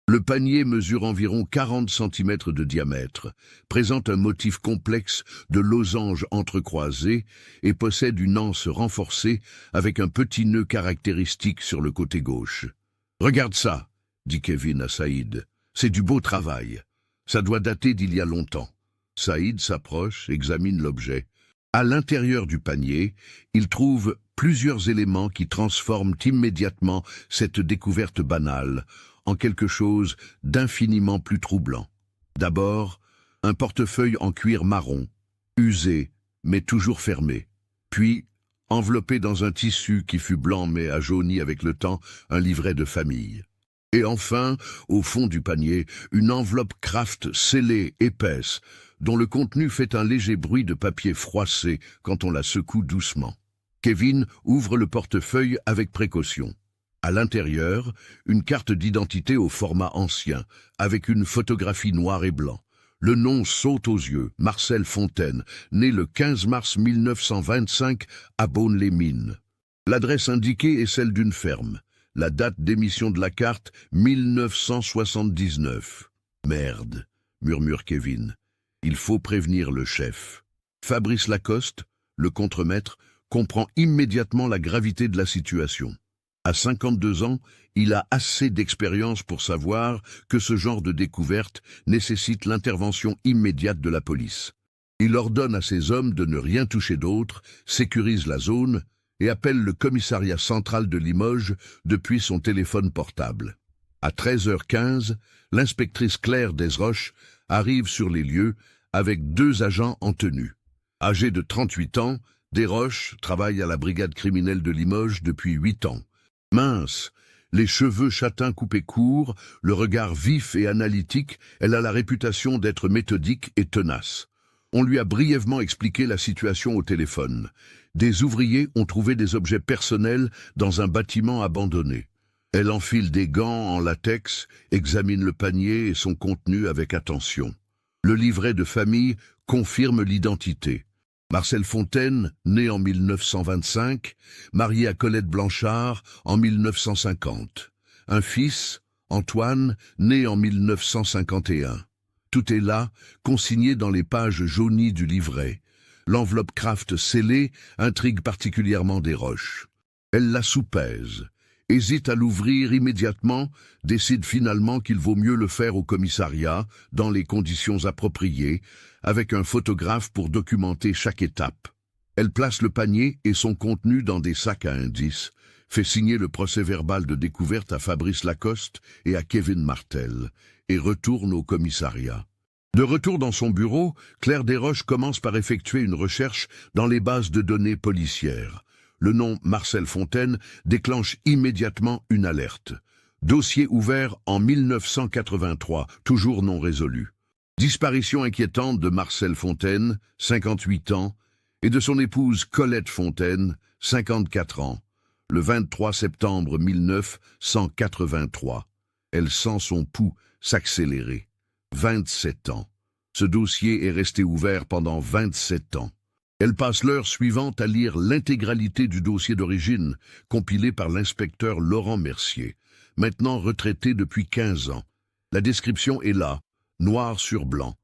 Le panier mesure environ 40 cm de diamètre, présente un motif complexe de losanges entrecroisés et possède une anse renforcée avec un petit nœud caractéristique sur le côté gauche. « Regarde ça !» dit Kevin à Saïd. « C'est du beau travail. Ça doit dater d'il y a longtemps. » Saïd s'approche, examine l'objet. À l'intérieur du panier, il trouve plusieurs éléments qui transforment immédiatement cette découverte banale en quelque chose d'infiniment plus troublant. D'abord, un portefeuille en cuir marron, usé, mais toujours fermé. Puis, enveloppé dans un tissu qui fut blanc mais a jauni avec le temps, un livret de famille. Et enfin, au fond du panier, une enveloppe Kraft scellée, épaisse, dont le contenu fait un léger bruit de papier froissé quand on la secoue doucement. Kevin ouvre le portefeuille avec précaution. À l'intérieur, une carte d'identité au format ancien, avec une photographie noir et blanc. Le nom saute aux yeux, Marcel Fontaine, né le 15 mars 1925 à Beaune-les-Mines. L'adresse indiquée est celle d'une ferme. La date d'émission de la carte, 1979. Merde, murmure Kevin. Il faut prévenir le chef. Fabrice Lacoste, le contremaître, comprend immédiatement la gravité de la situation. À 52 ans, il a assez d'expérience pour savoir que ce genre de découverte nécessite l'intervention immédiate de la police. Il ordonne à ses hommes de ne rien toucher d'autre, sécurise la zone et appelle le commissariat central de Limoges depuis son téléphone portable. À 13h15, l'inspectrice Claire Desroches arrive sur les lieux avec 2 agents en tenue. Âgé de 38 ans, Desroches travaille à la brigade criminelle de Limoges depuis 8 ans. Mince, les cheveux châtains coupés courts, le regard vif et analytique, elle a la réputation d'être méthodique et tenace. On lui a brièvement expliqué la situation au téléphone. Des ouvriers ont trouvé des objets personnels dans un bâtiment abandonné. Elle enfile des gants en latex, examine le panier et son contenu avec attention. Le livret de famille confirme l'identité. Marcel Fontaine, né en 1925, marié à Colette Blanchard en 1950. Un fils, Antoine, né en 1951. Tout est là, consigné dans les pages jaunies du livret. L'enveloppe Kraft scellée intrigue particulièrement Desroches. Elle la soupèse, hésite à l'ouvrir immédiatement, décide finalement qu'il vaut mieux le faire au commissariat, dans les conditions appropriées, avec un photographe pour documenter chaque étape. Elle place le panier et son contenu dans des sacs à indices, fait signer le procès-verbal de découverte à Fabrice Lacoste et à Kevin Martel, et retourne au commissariat. De retour dans son bureau, Claire Desroches commence par effectuer une recherche dans les bases de données policières. Le nom Marcel Fontaine déclenche immédiatement une alerte. Dossier ouvert en 1983, toujours non résolu. Disparition inquiétante de Marcel Fontaine, 58 ans, et de son épouse Colette Fontaine, 54 ans, le 23 septembre 1983. Elle sent son pouls s'accélérer. 27 ans. Ce dossier est resté ouvert pendant 27 ans. Elle passe l'heure suivante à lire l'intégralité du dossier d'origine, compilé par l'inspecteur Laurent Mercier, maintenant retraité depuis 15 ans. La description est là, noir sur blanc.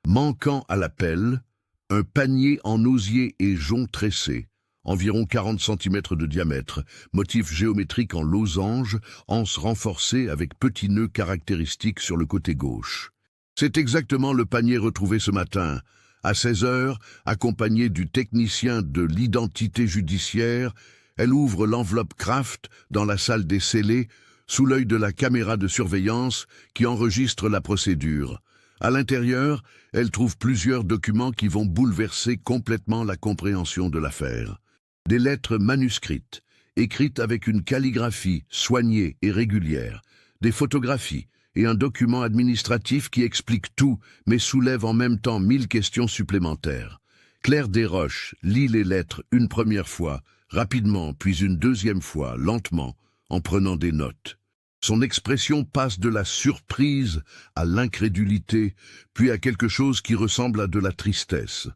Manquant à l'appel, un panier en osier et jonc tressé, environ 40 cm de diamètre, motif géométrique en losange, anse renforcée avec petits nœuds caractéristiques sur le côté gauche. C'est exactement le panier retrouvé ce matin. À 16h, accompagnée du technicien de l'identité judiciaire, elle ouvre l'enveloppe Kraft dans la salle des scellés, sous l'œil de la caméra de surveillance qui enregistre la procédure. À l'intérieur, elle trouve plusieurs documents qui vont bouleverser complètement la compréhension de l'affaire. Des lettres manuscrites, écrites avec une calligraphie soignée et régulière, des photographies, et un document administratif qui explique tout, mais soulève en même temps 1000 questions supplémentaires. Claire Desroches lit les lettres une première fois, rapidement, puis une deuxième fois, lentement, en prenant des notes. Son expression passe de la surprise à l'incrédulité, puis à quelque chose qui ressemble à de la tristesse.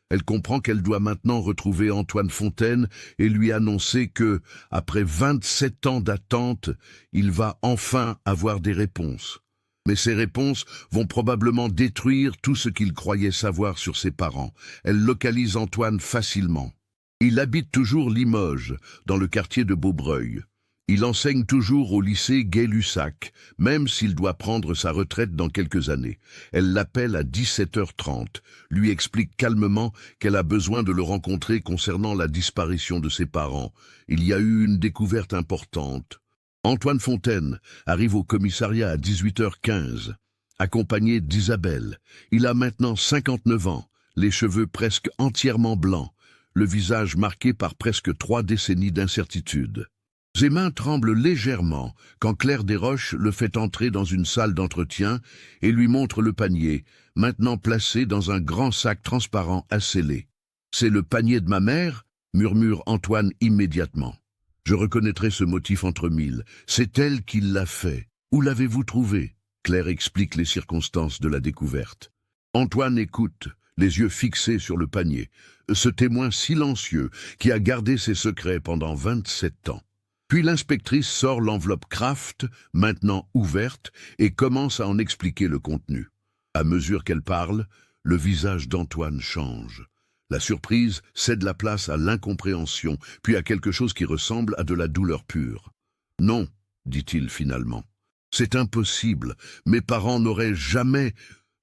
Elle comprend qu'elle doit maintenant retrouver Antoine Fontaine et lui annoncer que, après 27 ans d'attente, il va enfin avoir des réponses. Mais ces réponses vont probablement détruire tout ce qu'il croyait savoir sur ses parents. Elle localise Antoine facilement. Il habite toujours Limoges, dans le quartier de Beaubreuil. Il enseigne toujours au lycée Gay-Lussac, même s'il doit prendre sa retraite dans quelques années. Elle l'appelle à 17h30, lui explique calmement qu'elle a besoin de le rencontrer concernant la disparition de ses parents. Il y a eu une découverte importante. Antoine Fontaine arrive au commissariat à 18h15, accompagné d'Isabelle. Il a maintenant 59 ans, les cheveux presque entièrement blancs, le visage marqué par presque 3 décennies d'incertitude. Ses mains tremblent légèrement quand Claire Desroches le fait entrer dans une salle d'entretien et lui montre le panier, maintenant placé dans un grand sac transparent à sceller. « C'est le panier de ma mère » murmure Antoine immédiatement. « Je reconnaîtrai ce motif entre mille. C'est elle qui l'a fait. Où l'avez-vous trouvé? Claire explique les circonstances de la découverte. Antoine écoute, les yeux fixés sur le panier, ce témoin silencieux qui a gardé ses secrets pendant 27 ans. Puis l'inspectrice sort l'enveloppe Kraft, maintenant ouverte, et commence à en expliquer le contenu. À mesure qu'elle parle, le visage d'Antoine change. La surprise cède la place à l'incompréhension, puis à quelque chose qui ressemble à de la douleur pure. « Non, dit-il finalement. C'est impossible. Mes parents n'auraient jamais...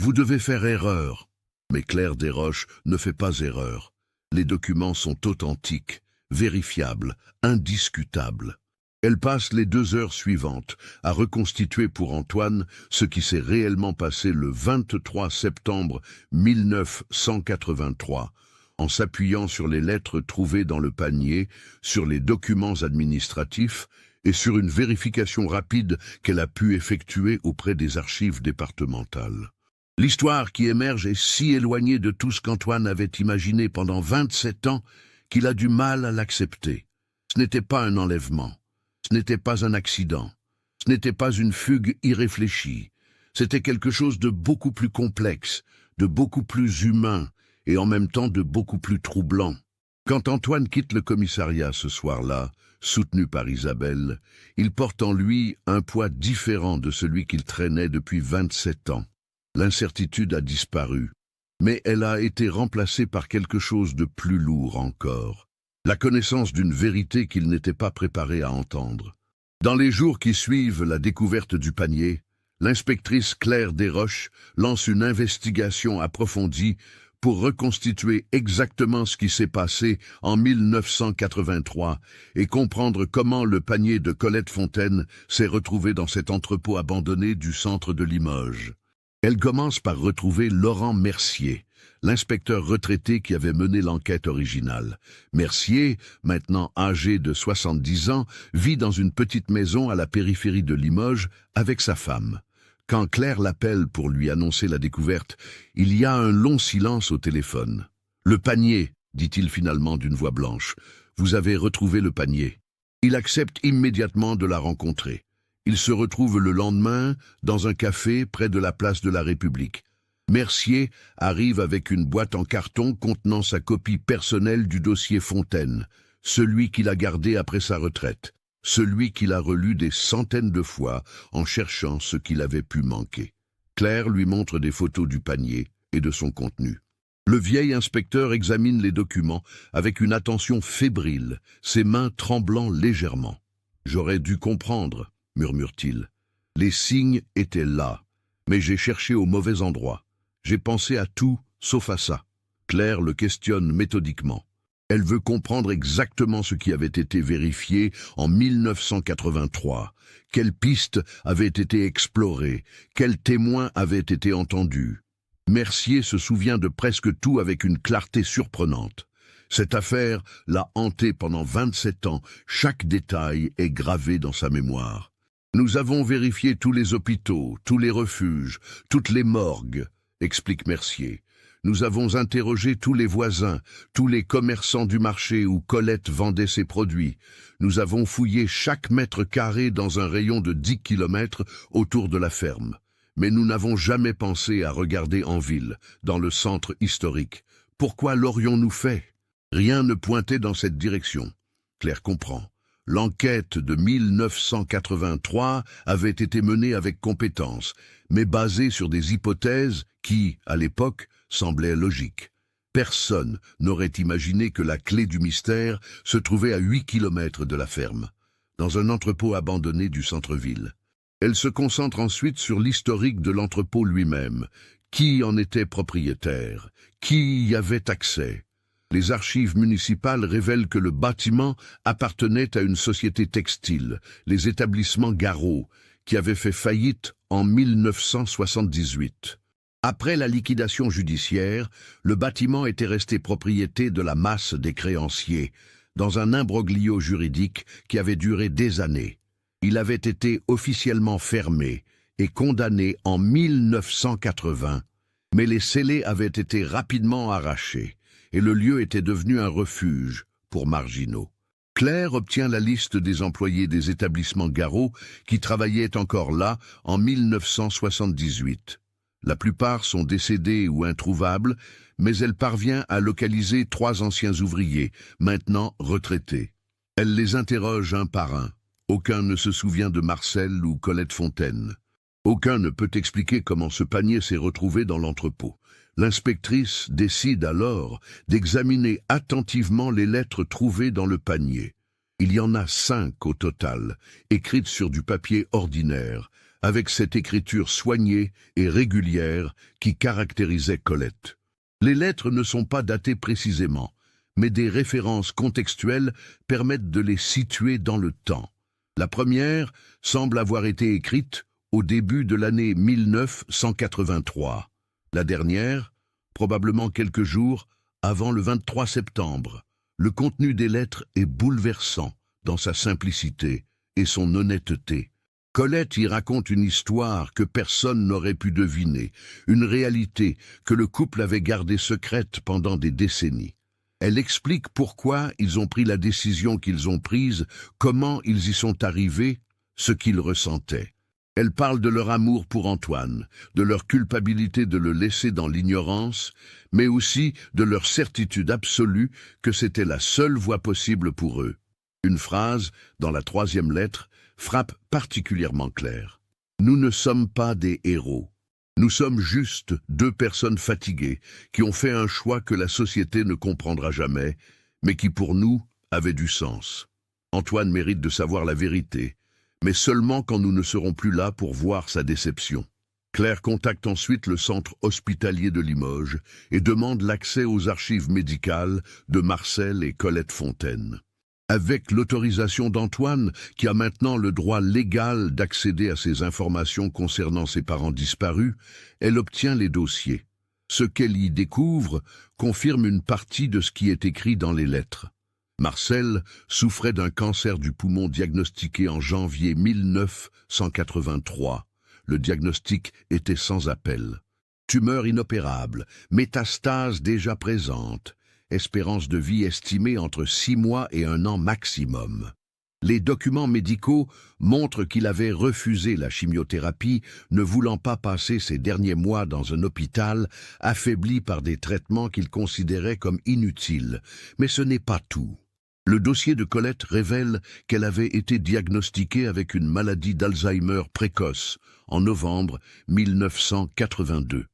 Vous devez faire erreur. » Mais Claire Desroches ne fait pas erreur. Les documents sont authentiques, vérifiables, indiscutables. Elle passe les 2 heures suivantes à reconstituer pour Antoine ce qui s'est réellement passé le 23 septembre 1983, en s'appuyant sur les lettres trouvées dans le panier, sur les documents administratifs et sur une vérification rapide qu'elle a pu effectuer auprès des archives départementales. L'histoire qui émerge est si éloignée de tout ce qu'Antoine avait imaginé pendant 27 ans qu'il a du mal à l'accepter. Ce n'était pas un enlèvement, ce n'était pas un accident, ce n'était pas une fugue irréfléchie, c'était quelque chose de beaucoup plus complexe, de beaucoup plus humain et en même temps de beaucoup plus troublant. Quand Antoine quitte le commissariat ce soir-là, soutenu par Isabelle, il porte en lui un poids différent de celui qu'il traînait depuis 27 ans. L'incertitude a disparu, mais elle a été remplacée par quelque chose de plus lourd encore, la connaissance d'une vérité qu'il n'était pas préparé à entendre. Dans les jours qui suivent la découverte du panier, l'inspectrice Claire Desroches lance une investigation approfondie pour reconstituer exactement ce qui s'est passé en 1983 et comprendre comment le panier de Colette Fontaine s'est retrouvé dans cet entrepôt abandonné du centre de Limoges. Elle commence par retrouver Laurent Mercier, l'inspecteur retraité qui avait mené l'enquête originale. Mercier, maintenant âgé de 70 ans, vit dans une petite maison à la périphérie de Limoges avec sa femme. Quand Claire l'appelle pour lui annoncer la découverte, il y a un long silence au téléphone. « Le panier », dit-il finalement d'une voix blanche. « Vous avez retrouvé le panier. » Il accepte immédiatement de la rencontrer. Il se retrouve le lendemain dans un café près de la place de la République. Mercier arrive avec une boîte en carton contenant sa copie personnelle du dossier Fontaine, celui qu'il a gardé après sa retraite, celui qu'il a relu des centaines de fois en cherchant ce qu'il avait pu manquer. Claire lui montre des photos du panier et de son contenu. Le vieil inspecteur examine les documents avec une attention fébrile, ses mains tremblant légèrement. « J'aurais dû comprendre », murmure-t-il. « Les signes étaient là, mais j'ai cherché au mauvais endroit. J'ai pensé à tout, sauf à ça. » Claire le questionne méthodiquement. Elle veut comprendre exactement ce qui avait été vérifié en 1983, quelles pistes avaient été explorées, quels témoins avaient été entendus. Mercier se souvient de presque tout avec une clarté surprenante. Cette affaire l'a hanté pendant 27 ans, chaque détail est gravé dans sa mémoire. Nous avons vérifié tous les hôpitaux, tous les refuges, toutes les morgues, explique Mercier. Nous avons interrogé tous les voisins, tous les commerçants du marché où Colette vendait ses produits. Nous avons fouillé chaque mètre carré dans un rayon de 10 kilomètres autour de la ferme. Mais nous n'avons jamais pensé à regarder en ville, dans le centre historique. Pourquoi l'aurions-nous fait? Rien ne pointait dans cette direction. Claire comprend. L'enquête de 1983 avait été menée avec compétence, mais basée sur des hypothèses qui, à l'époque, semblaient logiques. Personne n'aurait imaginé que la clé du mystère se trouvait à 8 kilomètres de la ferme, dans un entrepôt abandonné du centre-ville. Elle se concentre ensuite sur l'historique de l'entrepôt lui-même. Qui en était propriétaire? Qui y avait accès? Les archives municipales révèlent que le bâtiment appartenait à une société textile, les établissements Garot, qui avait fait faillite en 1978. Après la liquidation judiciaire, le bâtiment était resté propriété de la masse des créanciers, dans un imbroglio juridique qui avait duré des années. Il avait été officiellement fermé et condamné en 1980, mais les scellés avaient été rapidement arrachés et le lieu était devenu un refuge pour marginaux. Claire obtient la liste des employés des établissements Garot qui travaillaient encore là en 1978. La plupart sont décédés ou introuvables, mais elle parvient à localiser 3 anciens ouvriers, maintenant retraités. Elle les interroge un par un. Aucun ne se souvient de Marcel ou Colette Fontaine. Aucun ne peut expliquer comment ce panier s'est retrouvé dans l'entrepôt. L'inspectrice décide alors d'examiner attentivement les lettres trouvées dans le panier. Il y en a 5 au total, écrites sur du papier ordinaire, avec cette écriture soignée et régulière qui caractérisait Colette. Les lettres ne sont pas datées précisément, mais des références contextuelles permettent de les situer dans le temps. La première semble avoir été écrite au début de l'année 1983. La dernière, probablement quelques jours avant le 23 septembre. Le contenu des lettres est bouleversant dans sa simplicité et son honnêteté. Colette y raconte une histoire que personne n'aurait pu deviner, une réalité que le couple avait gardée secrète pendant des décennies. Elle explique pourquoi ils ont pris la décision qu'ils ont prise, comment ils y sont arrivés, ce qu'ils ressentaient. Elle parle de leur amour pour Antoine, de leur culpabilité de le laisser dans l'ignorance, mais aussi de leur certitude absolue que c'était la seule voie possible pour eux. Une phrase, dans la 3e lettre, frappe particulièrement Claire. « Nous ne sommes pas des héros. Nous sommes juste 2 personnes fatiguées qui ont fait un choix que la société ne comprendra jamais, mais qui pour nous avait du sens. Antoine mérite de savoir la vérité, mais seulement quand nous ne serons plus là pour voir sa déception. » Claire contacte ensuite le centre hospitalier de Limoges et demande l'accès aux archives médicales de Marcel et Colette Fontaine. Avec l'autorisation d'Antoine, qui a maintenant le droit légal d'accéder à ces informations concernant ses parents disparus, elle obtient les dossiers. Ce qu'elle y découvre confirme une partie de ce qui est écrit dans les lettres. Marcel souffrait d'un cancer du poumon diagnostiqué en janvier 1983. Le diagnostic était sans appel. Tumeur inopérable, métastase déjà présente, espérance de vie estimée entre 6 mois et 1 an maximum. Les documents médicaux montrent qu'il avait refusé la chimiothérapie, ne voulant pas passer ses derniers mois dans un hôpital, affaibli par des traitements qu'il considérait comme inutiles. Mais ce n'est pas tout. Le dossier de Colette révèle qu'elle avait été diagnostiquée avec une maladie d'Alzheimer précoce en novembre 1982.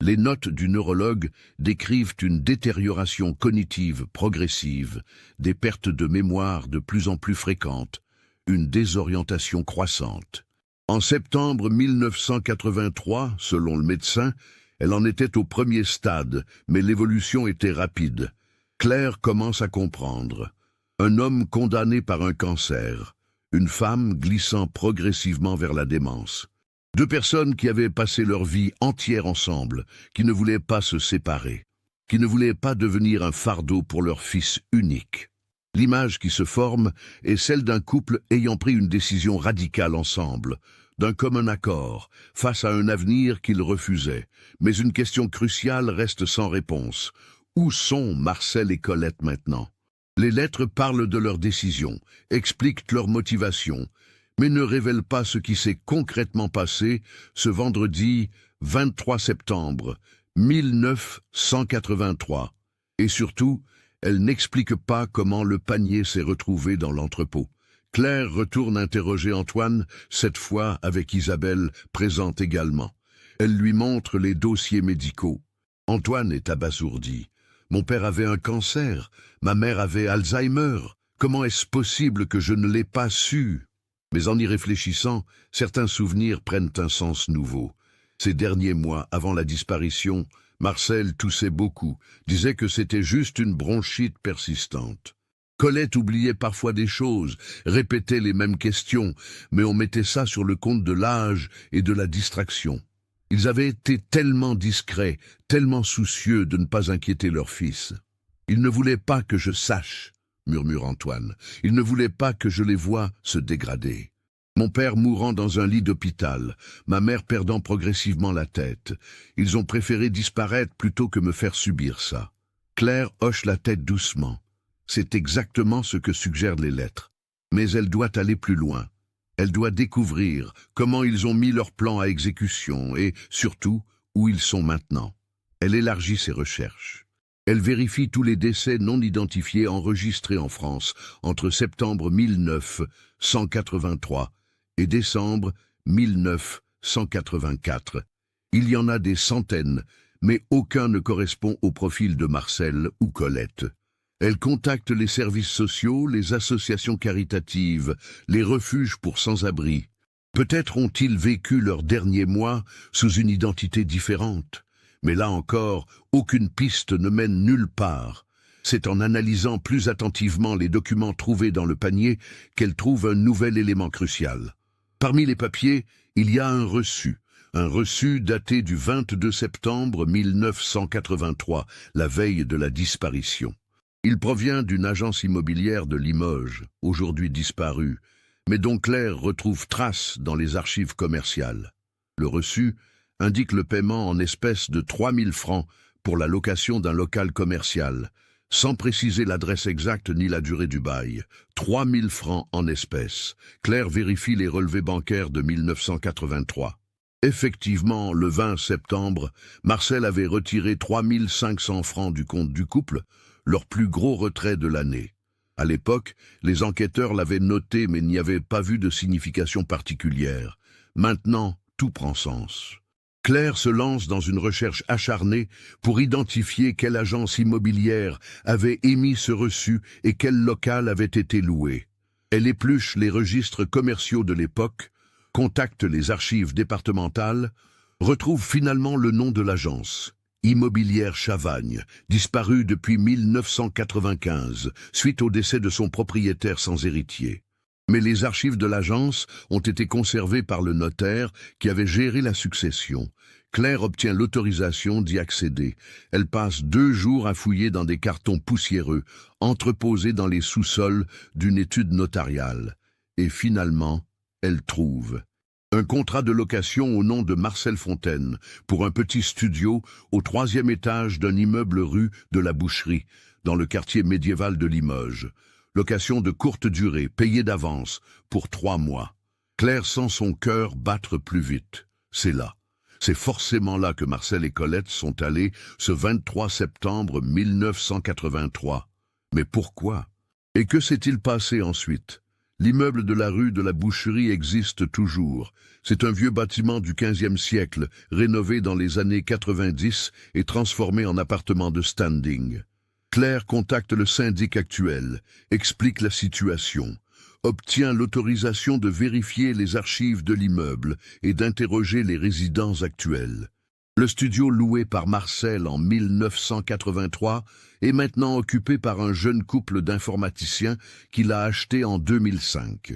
Les notes du neurologue décrivent une détérioration cognitive progressive, des pertes de mémoire de plus en plus fréquentes, une désorientation croissante. En septembre 1983, selon le médecin, elle en était au 1er stade, mais l'évolution était rapide. Claire commence à comprendre. Un homme condamné par un cancer, une femme glissant progressivement vers la démence. 2 personnes qui avaient passé leur vie entière ensemble, qui ne voulaient pas se séparer, qui ne voulaient pas devenir un fardeau pour leur fils unique. L'image qui se forme est celle d'un couple ayant pris une décision radicale ensemble, d'un commun accord, face à un avenir qu'ils refusaient. Mais une question cruciale reste sans réponse. Où sont Marcel et Colette maintenant ? Les lettres parlent de leur décision, expliquent leur motivation, mais ne révèlent pas ce qui s'est concrètement passé ce vendredi 23 septembre 1983. Et surtout, elles n'expliquent pas comment le panier s'est retrouvé dans l'entrepôt. Claire retourne interroger Antoine, cette fois avec Isabelle, présente également. Elle lui montre les dossiers médicaux. Antoine est abasourdi. « Mon père avait un cancer, ma mère avait Alzheimer. Comment est-ce possible que je ne l'ai pas su ?» Mais en y réfléchissant, certains souvenirs prennent un sens nouveau. Ces derniers mois, avant la disparition, Marcel toussait beaucoup, disait que c'était juste une bronchite persistante. Colette oubliait parfois des choses, répétait les mêmes questions, mais on mettait ça sur le compte de l'âge et de la distraction. Ils avaient été tellement discrets, tellement soucieux de ne pas inquiéter leur fils. « Ils ne voulaient pas que je sache », murmure Antoine. « Ils ne voulaient pas que je les voie se dégrader. Mon père mourant dans un lit d'hôpital, ma mère perdant progressivement la tête. Ils ont préféré disparaître plutôt que me faire subir ça. » Claire hoche la tête doucement. C'est exactement ce que suggèrent les lettres. Mais elle doit aller plus loin. Elle doit découvrir comment ils ont mis leur plan à exécution et, surtout, où ils sont maintenant. Elle élargit ses recherches. Elle vérifie tous les décès non identifiés enregistrés en France entre septembre 1983 et décembre 1984. Il y en a des centaines, mais aucun ne correspond au profil de Marcel ou Colette. Elle contacte les services sociaux, les associations caritatives, les refuges pour sans-abri. Peut-être ont-ils vécu leurs derniers mois sous une identité différente. Mais là encore, aucune piste ne mène nulle part. C'est en analysant plus attentivement les documents trouvés dans le panier qu'elle trouve un nouvel élément crucial. Parmi les papiers, il y a un reçu daté du 22 septembre 1983, la veille de la disparition. Il provient d'une agence immobilière de Limoges, aujourd'hui disparue, mais dont Claire retrouve trace dans les archives commerciales. Le reçu indique le paiement en espèces de 3 000 francs pour la location d'un local commercial, sans préciser l'adresse exacte ni la durée du bail. 3 000 francs en espèces. Claire vérifie les relevés bancaires de 1983. Effectivement, le 20 septembre, Marcel avait retiré 3 500 francs du compte du couple, leur plus gros retrait de l'année. À l'époque, les enquêteurs l'avaient noté mais n'y avaient pas vu de signification particulière. Maintenant, tout prend sens. Claire se lance dans une recherche acharnée pour identifier quelle agence immobilière avait émis ce reçu et quel local avait été loué. Elle épluche les registres commerciaux de l'époque, contacte les archives départementales, retrouve finalement le nom de l'agence. Immobilière Chavagne, disparue depuis 1995, suite au décès de son propriétaire sans héritier. Mais les archives de l'agence ont été conservées par le notaire qui avait géré la succession. Claire obtient l'autorisation d'y accéder. Elle passe 2 jours à fouiller dans des cartons poussiéreux, entreposés dans les sous-sols d'une étude notariale. Et finalement, elle trouve un contrat de location au nom de Marcel Fontaine pour un petit studio au 3e étage d'un immeuble rue de la Boucherie, dans le quartier médiéval de Limoges. Location de courte durée, payée d'avance, pour 3 mois. Claire sent son cœur battre plus vite. C'est là. C'est forcément là que Marcel et Colette sont allés ce 23 septembre 1983. Mais pourquoi? Et que s'est-il passé ensuite? L'immeuble de la rue de la Boucherie existe toujours. C'est un vieux bâtiment du XVe siècle, rénové dans les années 90 et transformé en appartement de standing. Claire contacte le syndic actuel, explique la situation, obtient l'autorisation de vérifier les archives de l'immeuble et d'interroger les résidents actuels. Le studio loué par Marcel en 1983 est maintenant occupé par un jeune couple d'informaticiens qui l'a acheté en 2005.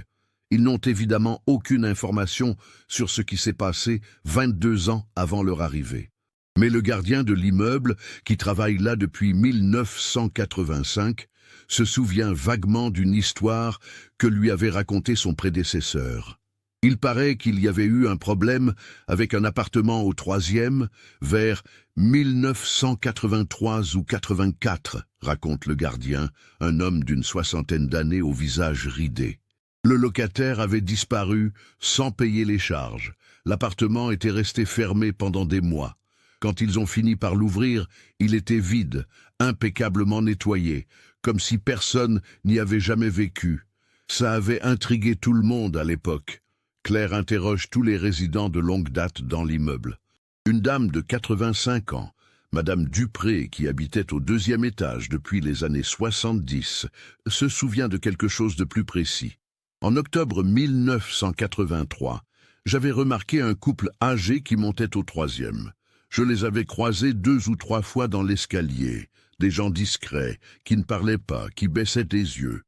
Ils n'ont évidemment aucune information sur ce qui s'est passé 22 ans avant leur arrivée. Mais le gardien de l'immeuble, qui travaille là depuis 1985, se souvient vaguement d'une histoire que lui avait racontée son prédécesseur. Il paraît qu'il y avait eu un problème avec un appartement au 3e vers 1983 ou 84, raconte le gardien, un homme d'une 60aine d'années au visage ridé. Le locataire avait disparu sans payer les charges. L'appartement était resté fermé pendant des mois. Quand ils ont fini par l'ouvrir, il était vide, impeccablement nettoyé, comme si personne n'y avait jamais vécu. Ça avait intrigué tout le monde à l'époque. Claire interroge tous les résidents de longue date dans l'immeuble. Une dame de 85 ans, Madame Dupré, qui habitait au 2e étage depuis les années 70, se souvient de quelque chose de plus précis. En octobre 1983, j'avais remarqué un couple âgé qui montait au 3e. Je les avais croisés 2 ou 3 fois dans l'escalier, des gens discrets, qui ne parlaient pas, qui baissaient des yeux.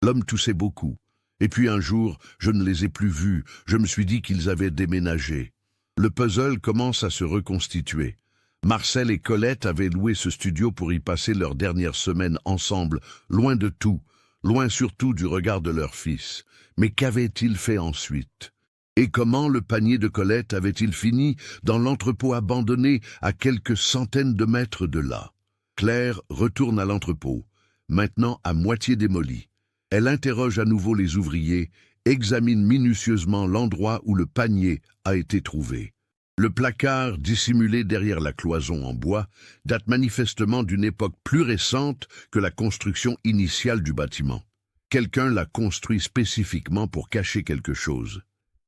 L'homme toussait beaucoup. Et puis un jour, je ne les ai plus vus, je me suis dit qu'ils avaient déménagé. Le puzzle commence à se reconstituer. Marcel et Colette avaient loué ce studio pour y passer leurs dernières semaines ensemble, loin de tout, loin surtout du regard de leur fils. Mais qu'avaient-ils fait ensuite? Et comment le panier de Colette avait-il fini dans l'entrepôt abandonné à quelques centaines de mètres de là? Claire retourne à l'entrepôt. maintenant à moitié démolie. Elle interroge à nouveau les ouvriers, examine minutieusement l'endroit où le panier a été trouvé. Le placard, dissimulé derrière la cloison en bois, date manifestement d'une époque plus récente que la construction initiale du bâtiment. Quelqu'un l'a construit spécifiquement pour cacher quelque chose.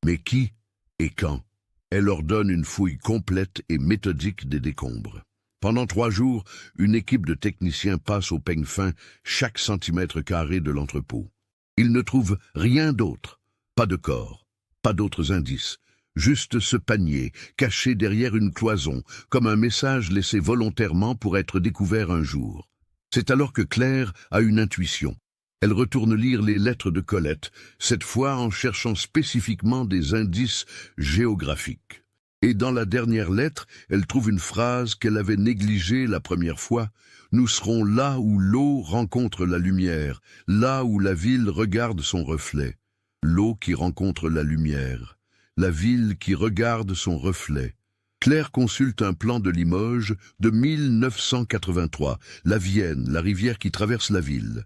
Mais qui et quand? Elle ordonne une fouille complète et méthodique des décombres. Pendant 3 jours, une équipe de techniciens passe au peigne fin chaque centimètre carré de l'entrepôt. Ils ne trouvent rien d'autre, pas de corps, pas d'autres indices, juste ce panier caché derrière une cloison, comme un message laissé volontairement pour être découvert un jour. C'est alors que Claire a une intuition. Elle retourne lire les lettres de Colette, cette fois en cherchant spécifiquement des indices géographiques. Et dans la dernière lettre, elle trouve une phrase qu'elle avait négligée la première fois. « Nous serons là où l'eau rencontre la lumière, là où la ville regarde son reflet. » L'eau qui rencontre la lumière, la ville qui regarde son reflet. Claire consulte un plan de Limoges de 1983, la Vienne, la rivière qui traverse la ville.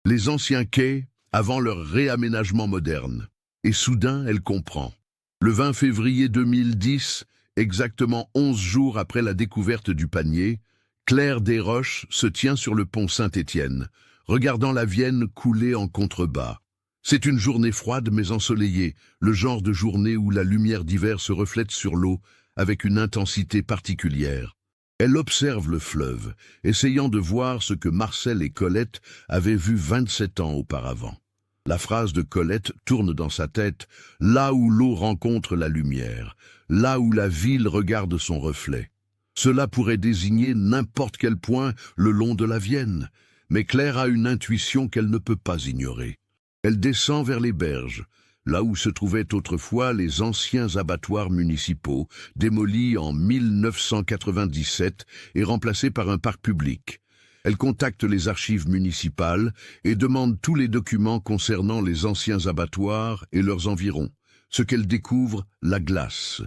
Les anciens quais avant leur réaménagement moderne. Et soudain, elle comprend. Le 20 février 2010, exactement 11 jours après la découverte du panier, Claire Desroches se tient sur le pont Saint-Étienne, regardant la Vienne couler en contrebas. C'est une journée froide mais ensoleillée, le genre de journée où la lumière d'hiver se reflète sur l'eau avec une intensité particulière. Elle observe le fleuve, essayant de voir ce que Marcel et Colette avaient vu 27 ans auparavant. La phrase de Colette tourne dans sa tête, « Là où l'eau rencontre la lumière, là où la ville regarde son reflet ». Cela pourrait désigner n'importe quel point le long de la Vienne, mais Claire a une intuition qu'elle ne peut pas ignorer. Elle descend vers les berges, là où se trouvaient autrefois les anciens abattoirs municipaux, démolis en 1997 et remplacés par un parc public. Elle contacte les archives municipales et demande tous les documents concernant les anciens abattoirs et leurs environs. Ce qu'elle découvre, la glace.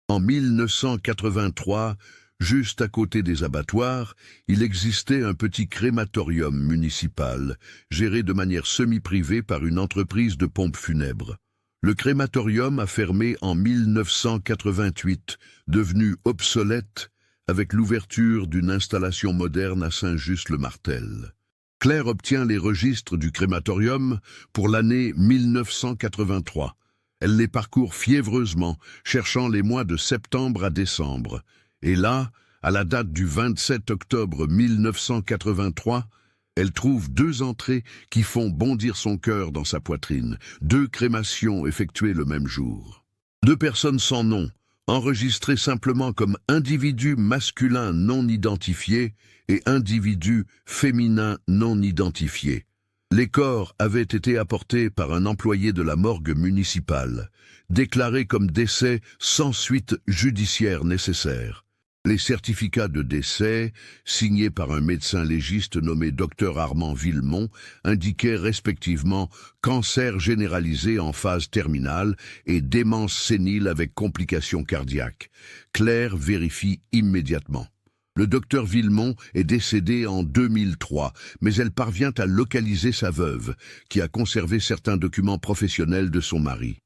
En 1983, juste à côté des abattoirs, il existait un petit crématorium municipal, géré de manière semi-privée par une entreprise de pompes funèbres. Le crématorium a fermé en 1988, devenu obsolète, avec l'ouverture d'une installation moderne à Saint-Just-le-Martel. Claire obtient les registres du crématorium pour l'année 1983. Elle les parcourt fiévreusement, cherchant les mois de septembre à décembre. Et là, à la date du 27 octobre 1983, elle trouve 2 entrées qui font bondir son cœur dans sa poitrine, 2 crémations effectuées le même jour. 2 personnes sans nom, enregistrées simplement comme individus masculins non identifiés et individus féminins non identifiés. Les corps avaient été apportés par un employé de la morgue municipale, déclarés comme décès sans suite judiciaire nécessaire. Les certificats de décès, signés par un médecin légiste nommé Dr Armand Villemont, indiquaient respectivement cancer généralisé en phase terminale et démence sénile avec complications cardiaques. Claire vérifie immédiatement. Le docteur Villemont est décédé en 2003, mais elle parvient à localiser sa veuve, qui a conservé certains documents professionnels de son mari.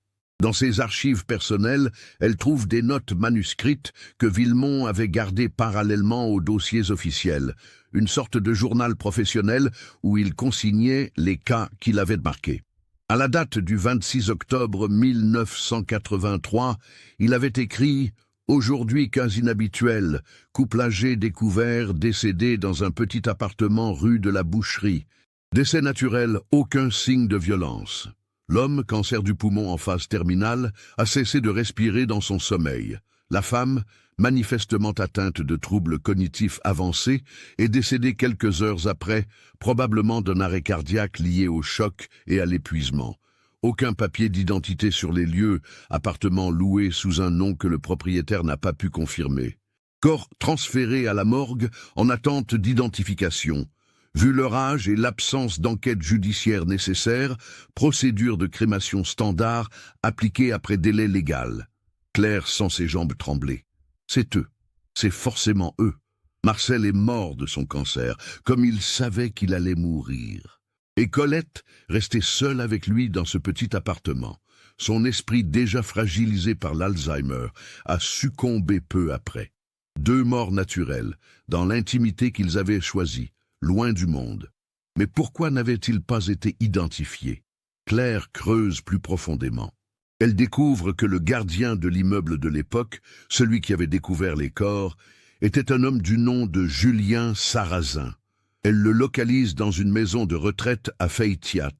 Dans ses archives personnelles, elle trouve des notes manuscrites que Villemont avait gardées parallèlement aux dossiers officiels, une sorte de journal professionnel où il consignait les cas qu'il avait marqués. À la date du 26 octobre 1983, il avait écrit « Aujourd'hui cas inhabituel, couple âgé découvert, décédé dans un petit appartement rue de la Boucherie. Décès naturel, aucun signe de violence. » L'homme, cancer du poumon en phase terminale, a cessé de respirer dans son sommeil. La femme, manifestement atteinte de troubles cognitifs avancés, est décédée quelques heures après, probablement d'un arrêt cardiaque lié au choc et à l'épuisement. Aucun papier d'identité sur les lieux, appartement loué sous un nom que le propriétaire n'a pas pu confirmer. Corps transféré à la morgue en attente d'identification. Vu leur âge et l'absence d'enquête judiciaire nécessaire, procédure de crémation standard appliquée après délai légal. Claire sent ses jambes trembler. C'est eux. C'est forcément eux. Marcel est mort de son cancer, comme il savait qu'il allait mourir. Et Colette restait seule avec lui dans ce petit appartement. Son esprit déjà fragilisé par l'Alzheimer a succombé peu après. 2 morts naturelles, dans l'intimité qu'ils avaient choisie, loin du monde. Mais pourquoi n'avaient-ils pas été identifiés? Claire creuse plus profondément. Elle découvre que le gardien de l'immeuble de l'époque, celui qui avait découvert les corps, était un homme du nom de Julien Sarrazin. Elle le localise dans une maison de retraite à Feytiat,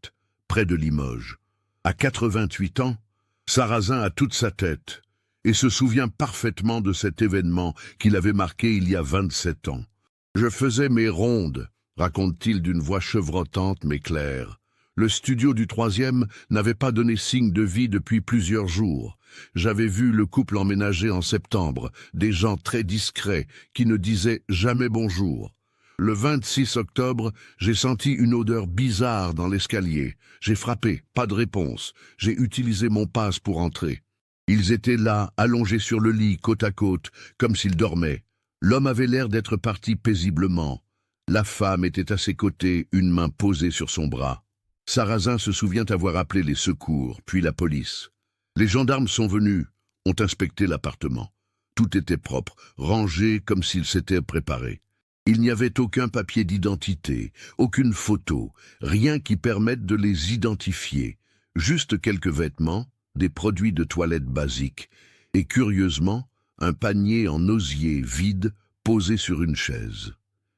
près de Limoges. À 88 ans, Sarrazin a toute sa tête et se souvient parfaitement de cet événement qu'il avait marqué il y a 27 ans. « Je faisais mes rondes », raconte-t-il d'une voix chevrotante mais claire. Le studio du 3e n'avait pas donné signe de vie depuis plusieurs jours. J'avais vu le couple emménager en septembre, des gens très discrets qui ne disaient jamais bonjour. Le 26 octobre, j'ai senti une odeur bizarre dans l'escalier. J'ai frappé, pas de réponse. J'ai utilisé mon passe pour entrer. Ils étaient là, allongés sur le lit, côte à côte, comme s'ils dormaient. L'homme avait l'air d'être parti paisiblement. La femme était à ses côtés, une main posée sur son bras. Sarrazin se souvient avoir appelé les secours, puis la police. Les gendarmes sont venus, ont inspecté l'appartement. Tout était propre, rangé comme s'il s'était préparé. Il n'y avait aucun papier d'identité, aucune photo, rien qui permette de les identifier. Juste quelques vêtements, des produits de toilette basiques, et curieusement, un panier en osier vide posé sur une chaise.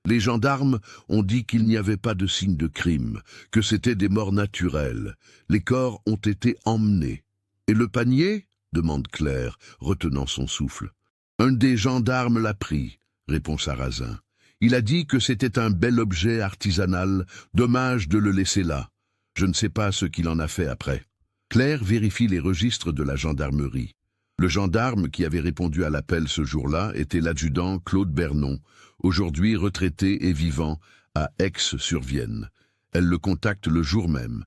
Les gendarmes ont dit qu'il n'y avait pas de signe de crime, que c'était des morts naturelles. Les corps ont été emmenés. « Et le panier ?» demande Claire, retenant son souffle. « Un des gendarmes l'a pris », répond Sarrazin. « Il a dit que c'était un bel objet artisanal, dommage de le laisser là. Je ne sais pas ce qu'il en a fait après. » Claire vérifie les registres de la gendarmerie. Le gendarme qui avait répondu à l'appel ce jour-là était l'adjudant Claude Bernon, aujourd'hui retraité et vivant à Aix-sur-Vienne. Elle le contacte le jour même.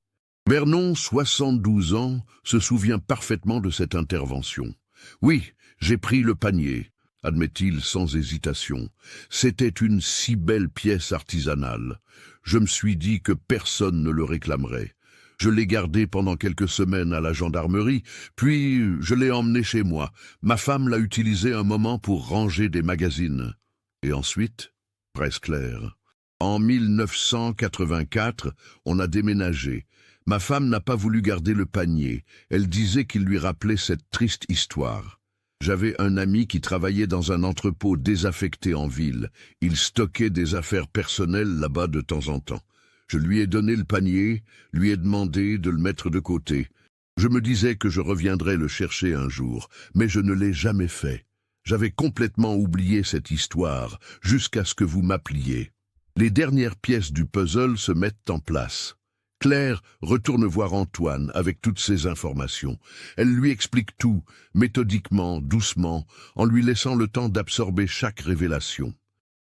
Bernon, 72 ans, se souvient parfaitement de cette intervention. « Oui, j'ai pris le panier », admet-il sans hésitation. « C'était une si belle pièce artisanale. Je me suis dit que personne ne le réclamerait. Je l'ai gardé pendant quelques semaines à la gendarmerie, puis je l'ai emmené chez moi. Ma femme l'a utilisé un moment pour ranger des magazines. Et ensuite, presse Claire. En 1984, on a déménagé. Ma femme n'a pas voulu garder le panier. Elle disait qu'il lui rappelait cette triste histoire. J'avais un ami qui travaillait dans un entrepôt désaffecté en ville. Il stockait des affaires personnelles là-bas de temps en temps. Je lui ai donné le panier, lui ai demandé de le mettre de côté. Je me disais que je reviendrais le chercher un jour, mais je ne l'ai jamais fait. J'avais complètement oublié cette histoire, jusqu'à ce que vous m'appeliez. Les dernières pièces du puzzle se mettent en place. Claire retourne voir Antoine avec toutes ces informations. Elle lui explique tout, méthodiquement, doucement, en lui laissant le temps d'absorber chaque révélation.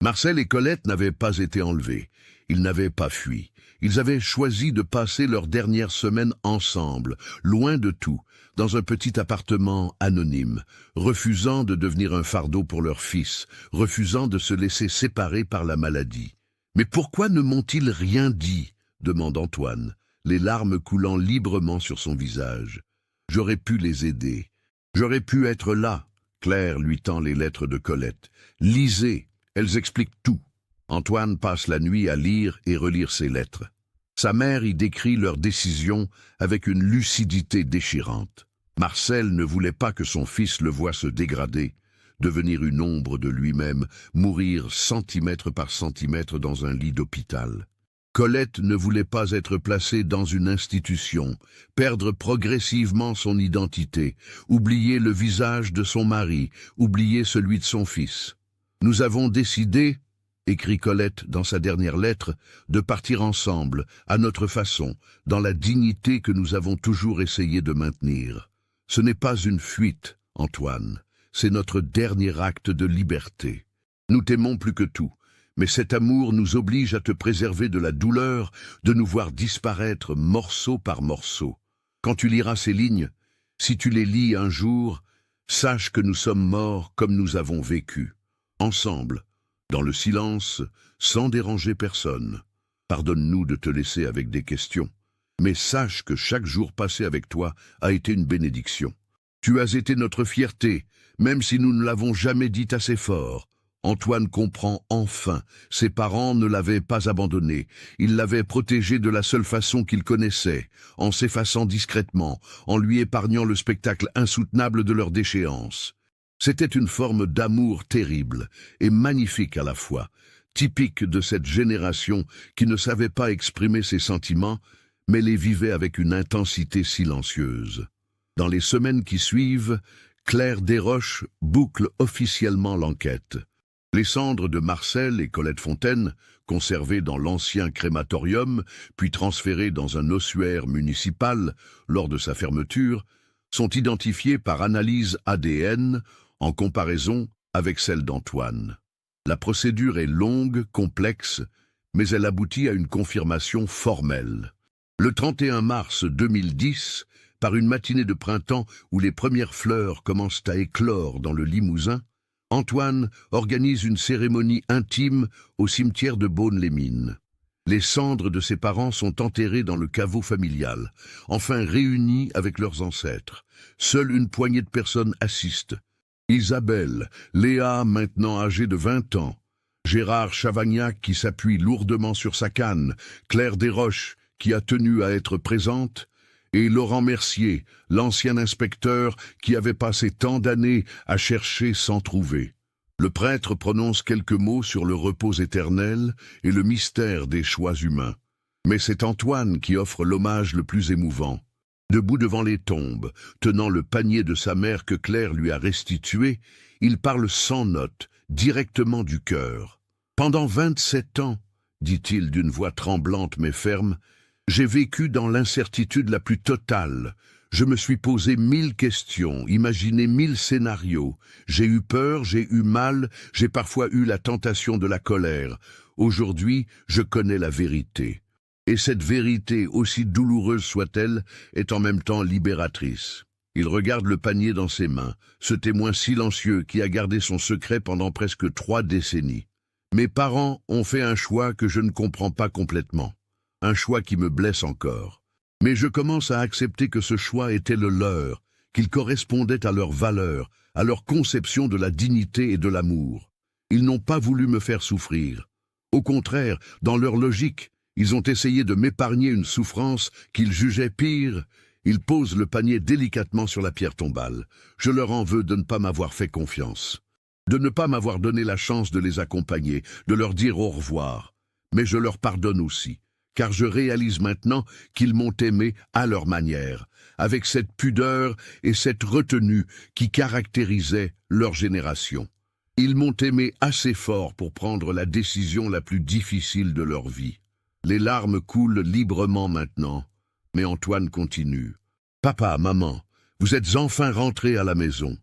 Marcel et Colette n'avaient pas été enlevés. Ils n'avaient pas fui. Ils avaient choisi de passer leurs dernières semaines ensemble, loin de tout, dans un petit appartement anonyme, refusant de devenir un fardeau pour leur fils, refusant de se laisser séparer par la maladie. « Mais pourquoi ne m'ont-ils rien dit ?» demande Antoine, les larmes coulant librement sur son visage. « J'aurais pu les aider. J'aurais pu être là. » Claire lui tend les lettres de Colette. « Lisez, elles expliquent tout. » Antoine passe la nuit à lire et relire ses lettres. Sa mère y décrit leur décision avec une lucidité déchirante. Marcel ne voulait pas que son fils le voie se dégrader, devenir une ombre de lui-même, mourir centimètre par centimètre dans un lit d'hôpital. Colette ne voulait pas être placée dans une institution, perdre progressivement son identité, oublier le visage de son mari, oublier celui de son fils. « Nous avons décidé, » écrit Colette dans sa dernière lettre, « de partir ensemble, à notre façon, dans la dignité que nous avons toujours essayé de maintenir. Ce n'est pas une fuite, Antoine, c'est notre dernier acte de liberté. Nous t'aimons plus que tout, mais cet amour nous oblige à te préserver de la douleur, de nous voir disparaître morceau par morceau. Quand tu liras ces lignes, si tu les lis un jour, sache que nous sommes morts comme nous avons vécu, ensemble, dans le silence, sans déranger personne. Pardonne-nous de te laisser avec des questions, mais sache que chaque jour passé avec toi a été une bénédiction. Tu as été notre fierté, même si nous ne l'avons jamais dit assez fort. Antoine comprend enfin. Ses parents ne l'avaient pas abandonné. Ils l'avaient protégé de la seule façon qu'il connaissait, en s'effaçant discrètement, en lui épargnant le spectacle insoutenable de leur déchéance. C'était une forme d'amour terrible et magnifique à la fois, typique de cette génération qui ne savait pas exprimer ses sentiments, mais les vivait avec une intensité silencieuse. Dans les semaines qui suivent, Claire Desroches boucle officiellement l'enquête. Les cendres de Marcel et Colette Fontaine, conservées dans l'ancien crématorium, puis transférées dans un ossuaire municipal lors de sa fermeture, sont identifiées par analyse ADN en comparaison avec celle d'Antoine. La procédure est longue, complexe, mais elle aboutit à une confirmation formelle. Le 31 mars 2010, par une matinée de printemps où les premières fleurs commencent à éclore dans le Limousin, Antoine organise une cérémonie intime au cimetière de Beaune-les-Mines. Les cendres de ses parents sont enterrées dans le caveau familial, enfin réunies avec leurs ancêtres. Seule une poignée de personnes assistent. Isabelle, Léa, maintenant âgée de 20 ans, Gérard Chavagnac qui s'appuie lourdement sur sa canne, Claire Desroches qui a tenu à être présente, et Laurent Mercier, l'ancien inspecteur qui avait passé tant d'années à chercher sans trouver. Le prêtre prononce quelques mots sur le repos éternel et le mystère des choix humains. Mais c'est Antoine qui offre l'hommage le plus émouvant. Debout devant les tombes, tenant le panier de sa mère que Claire lui a restitué, il parle sans note, directement du cœur. « Pendant 27 ans, dit-il d'une voix tremblante mais ferme, j'ai vécu dans l'incertitude la plus totale. Je me suis posé 1000 questions, imaginé 1000 scénarios. J'ai eu peur, j'ai eu mal, j'ai parfois eu la tentation de la colère. Aujourd'hui, je connais la vérité. Et cette vérité, aussi douloureuse soit-elle, est en même temps libératrice. » Il regarde le panier dans ses mains, ce témoin silencieux qui a gardé son secret pendant presque 3 décennies. « Mes parents ont fait un choix que je ne comprends pas complètement. Un choix qui me blesse encore. Mais je commence à accepter que ce choix était le leur, qu'il correspondait à leurs valeurs, à leur conception de la dignité et de l'amour. Ils n'ont pas voulu me faire souffrir. Au contraire, dans leur logique, ils ont essayé de m'épargner une souffrance qu'ils jugeaient pire. Ils posent le panier délicatement sur la pierre tombale. Je leur en veux de ne pas m'avoir fait confiance, de ne pas m'avoir donné la chance de les accompagner, de leur dire au revoir. Mais je leur pardonne aussi. Car je réalise maintenant qu'ils m'ont aimé à leur manière, avec cette pudeur et cette retenue qui caractérisaient leur génération. Ils m'ont aimé assez fort pour prendre la décision la plus difficile de leur vie. Les larmes coulent librement maintenant, mais Antoine continue. « Papa, maman, vous êtes enfin rentrés à la maison.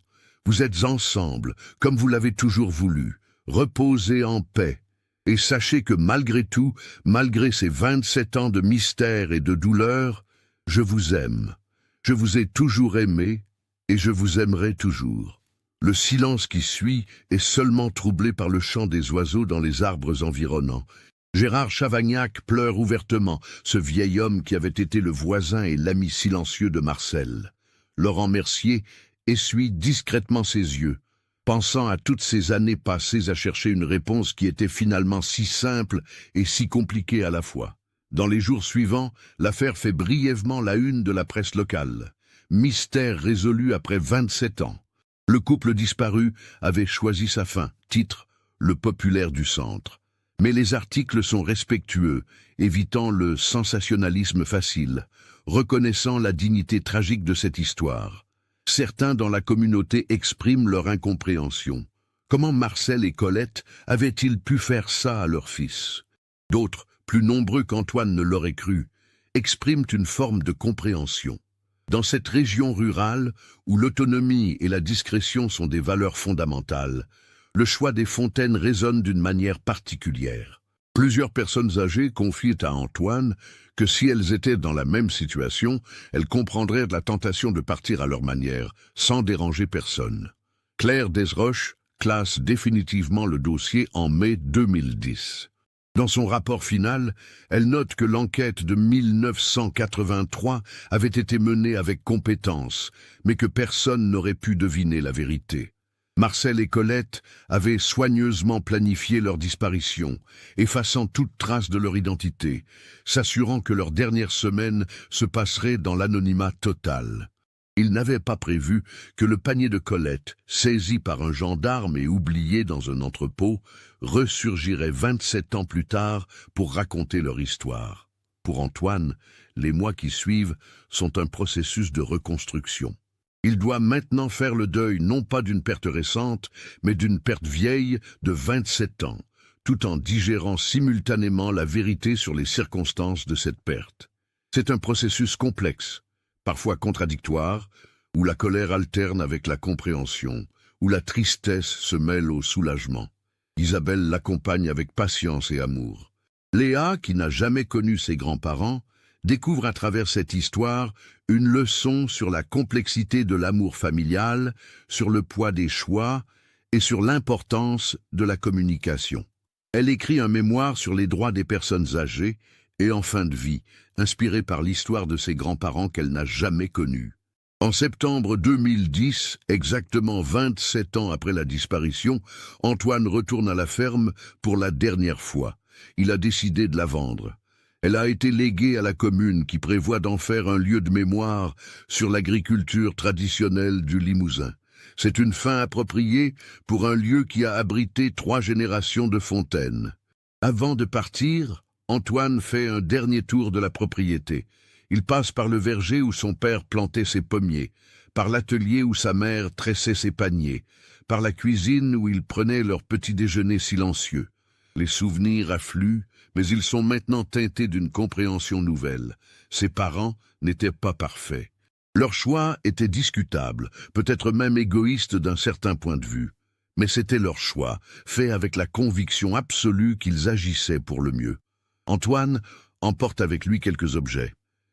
Vous êtes ensemble, comme vous l'avez toujours voulu. Reposez en paix. Et sachez que malgré tout, malgré ces 27 ans de mystère et de douleur, je vous aime. Je vous ai toujours aimé et je vous aimerai toujours. » Le silence qui suit est seulement troublé par le chant des oiseaux dans les arbres environnants. Gérard Chavagnac pleure ouvertement, ce vieil homme qui avait été le voisin et l'ami silencieux de Marcel. Laurent Mercier essuie discrètement ses yeux, pensant à toutes ces années passées à chercher une réponse qui était finalement si simple et si compliquée à la fois. Dans les jours suivants, l'affaire fait brièvement la une de la presse locale. Mystère résolu après 27 ans. Le couple disparu avait choisi sa fin, titre « Le populaire du centre ». Mais les articles sont respectueux, évitant le sensationnalisme facile, reconnaissant la dignité tragique de cette histoire. Certains dans la communauté expriment leur incompréhension. Comment Marcel et Colette avaient-ils pu faire ça à leur fils? D'autres, plus nombreux qu'Antoine ne l'aurait cru, expriment une forme de compréhension. Dans cette région rurale, où l'autonomie et la discrétion sont des valeurs fondamentales, le choix des fontaines résonne d'une manière particulière. Plusieurs personnes âgées confient à Antoine que si elles étaient dans la même situation, elles comprendraient la tentation de partir à leur manière, sans déranger personne. Claire Desroches classe définitivement le dossier en mai 2010. Dans son rapport final, elle note que l'enquête de 1983 avait été menée avec compétence, mais que personne n'aurait pu deviner la vérité. Marcel et Colette avaient soigneusement planifié leur disparition, effaçant toute trace de leur identité, s'assurant que leur dernière semaine se passerait dans l'anonymat total. Ils n'avaient pas prévu que le panier de Colette, saisi par un gendarme et oublié dans un entrepôt, ressurgirait 27 ans plus tard pour raconter leur histoire. Pour Antoine, les mois qui suivent sont un processus de reconstruction. Il doit maintenant faire le deuil non pas d'une perte récente, mais d'une perte vieille de 27 ans, tout en digérant simultanément la vérité sur les circonstances de cette perte. C'est un processus complexe, parfois contradictoire, où la colère alterne avec la compréhension, où la tristesse se mêle au soulagement. Isabelle l'accompagne avec patience et amour. Léa, qui n'a jamais connu ses grands-parents, découvre à travers cette histoire une leçon sur la complexité de l'amour familial, sur le poids des choix et sur l'importance de la communication. Elle écrit un mémoire sur les droits des personnes âgées et en fin de vie, inspirée par l'histoire de ses grands-parents qu'elle n'a jamais connus. En septembre 2010, exactement 27 ans après la disparition, Antoine retourne à la ferme pour la dernière fois. Il a décidé de la vendre. Elle a été léguée à la commune qui prévoit d'en faire un lieu de mémoire sur l'agriculture traditionnelle du Limousin. C'est une fin appropriée pour un lieu qui a abrité 3 générations de fontaines. Avant de partir, Antoine fait un dernier tour de la propriété. Il passe par le verger où son père plantait ses pommiers, par l'atelier où sa mère tressait ses paniers, par la cuisine où ils prenaient leur petit déjeuner silencieux. Les souvenirs affluent, mais ils sont maintenant teintés d'une compréhension nouvelle. Ses parents n'étaient pas parfaits. Leur choix était discutable, peut-être même égoïste d'un certain point de vue. Mais c'était leur choix, fait avec la conviction absolue qu'ils agissaient pour le mieux. Antoine emporte avec lui quelques objets.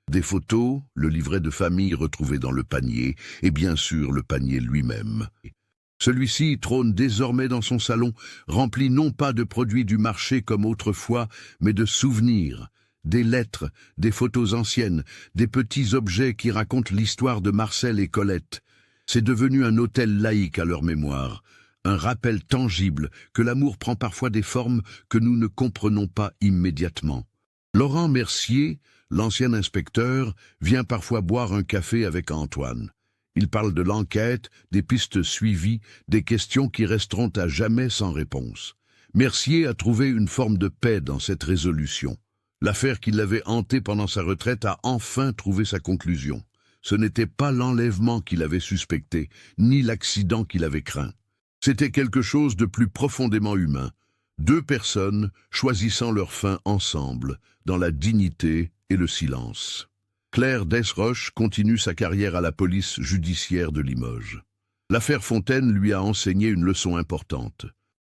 Des photos, le livret de famille retrouvé dans le panier, et bien sûr le panier lui-même. Celui-ci trône désormais dans son salon, rempli non pas de produits du marché comme autrefois, mais de souvenirs, des lettres, des photos anciennes, des petits objets qui racontent l'histoire de Marcel et Colette. C'est devenu un autel laïque à leur mémoire, un rappel tangible que l'amour prend parfois des formes que nous ne comprenons pas immédiatement. Laurent Mercier, l'ancien inspecteur, vient parfois boire un café avec Antoine. Il parle de l'enquête, des pistes suivies, des questions qui resteront à jamais sans réponse. Mercier a trouvé une forme de paix dans cette résolution. L'affaire qui l'avait hanté pendant sa retraite a enfin trouvé sa conclusion. Ce n'était pas l'enlèvement qu'il avait suspecté, ni l'accident qu'il avait craint. C'était quelque chose de plus profondément humain. 2 personnes choisissant leur fin ensemble, dans la dignité et le silence. Claire Desroches continue sa carrière à la police judiciaire de Limoges. L'affaire Fontaine lui a enseigné une leçon importante.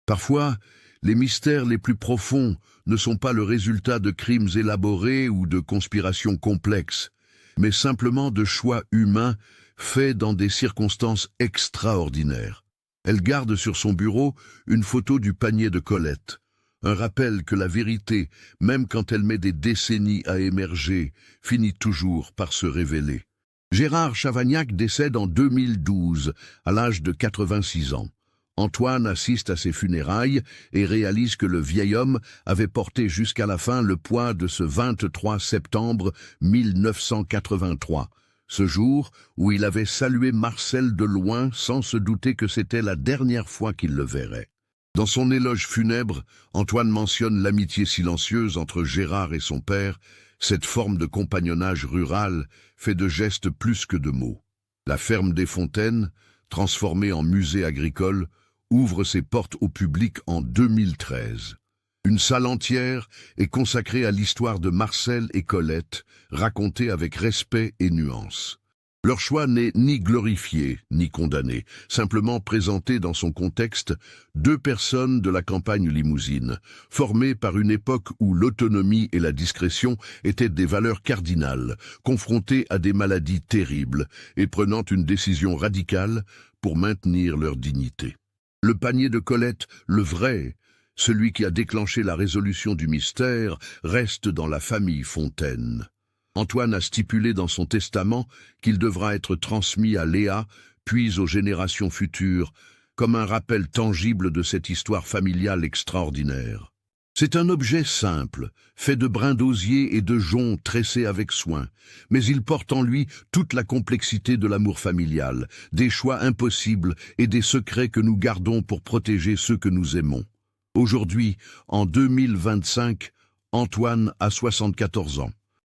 Parfois, les mystères les plus profonds ne sont pas le résultat de crimes élaborés ou de conspirations complexes, mais simplement de choix humains faits dans des circonstances extraordinaires. Elle garde sur son bureau une photo du panier de Colette, un rappel que la vérité, même quand elle met des décennies à émerger, finit toujours par se révéler. Gérard Chavagnac décède en 2012, à l'âge de 86 ans. Antoine assiste à ses funérailles et réalise que le vieil homme avait porté jusqu'à la fin le poids de ce 23 septembre 1983, ce jour où il avait salué Marcel de loin sans se douter que c'était la dernière fois qu'il le verrait. Dans son éloge funèbre, Antoine mentionne l'amitié silencieuse entre Gérard et son père. Cette forme de compagnonnage rural fait de gestes plus que de mots. La ferme des Fontaines, transformée en musée agricole, ouvre ses portes au public en 2013. Une salle entière est consacrée à l'histoire de Marcel et Colette, racontée avec respect et nuance. Leur choix n'est ni glorifié ni condamné, simplement présenté dans son contexte 2 personnes de la campagne limousine, formées par une époque où l'autonomie et la discrétion étaient des valeurs cardinales, confrontées à des maladies terribles et prenant une décision radicale pour maintenir leur dignité. Le panier de Colette, le vrai, celui qui a déclenché la résolution du mystère, reste dans la famille Fontaine. Antoine a stipulé dans son testament qu'il devra être transmis à Léa, puis aux générations futures, comme un rappel tangible de cette histoire familiale extraordinaire. C'est un objet simple, fait de brins d'osier et de joncs tressés avec soin, mais il porte en lui toute la complexité de l'amour familial, des choix impossibles et des secrets que nous gardons pour protéger ceux que nous aimons. Aujourd'hui, en 2025, Antoine a 74 ans.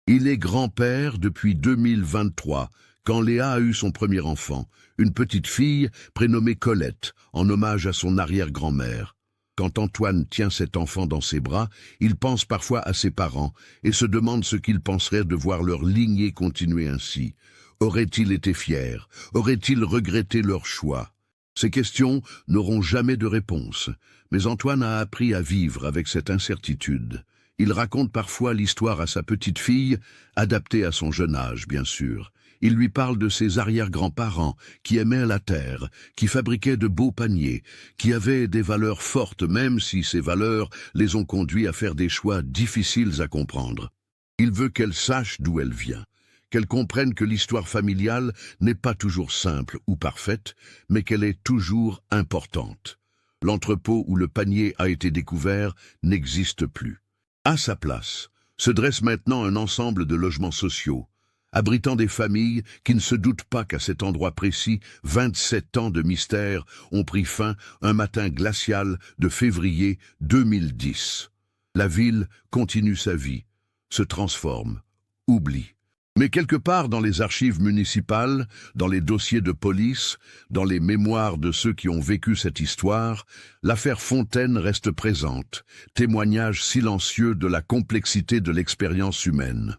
Il est grand-père depuis 2023, quand Léa a eu son premier enfant, une petite fille prénommée Colette, en hommage à son arrière-grand-mère. Quand Antoine tient cet enfant dans ses bras, il pense parfois à ses parents et se demande ce qu'ils penseraient de voir leur lignée continuer ainsi. Auraient-ils été fiers? Auraient-ils regretté leur choix? Ces questions n'auront jamais de réponse, mais Antoine a appris à vivre avec cette incertitude. Il raconte parfois l'histoire à sa petite fille, adaptée à son jeune âge, bien sûr. Il lui parle de ses arrière-grands-parents, qui aimaient la terre, qui fabriquaient de beaux paniers, qui avaient des valeurs fortes, même si ces valeurs les ont conduits à faire des choix difficiles à comprendre. Il veut qu'elle sache d'où elle vient, qu'elle comprenne que l'histoire familiale n'est pas toujours simple ou parfaite, mais qu'elle est toujours importante. L'entrepôt où le panier a été découvert n'existe plus. À sa place, se dresse maintenant un ensemble de logements sociaux, abritant des familles qui ne se doutent pas qu'à cet endroit précis, 27 ans de mystère ont pris fin un matin glacial de février 2010. La ville continue sa vie, se transforme, oublie. Mais quelque part dans les archives municipales, dans les dossiers de police, dans les mémoires de ceux qui ont vécu cette histoire, l'affaire Fontaine reste présente, témoignage silencieux de la complexité de l'expérience humaine.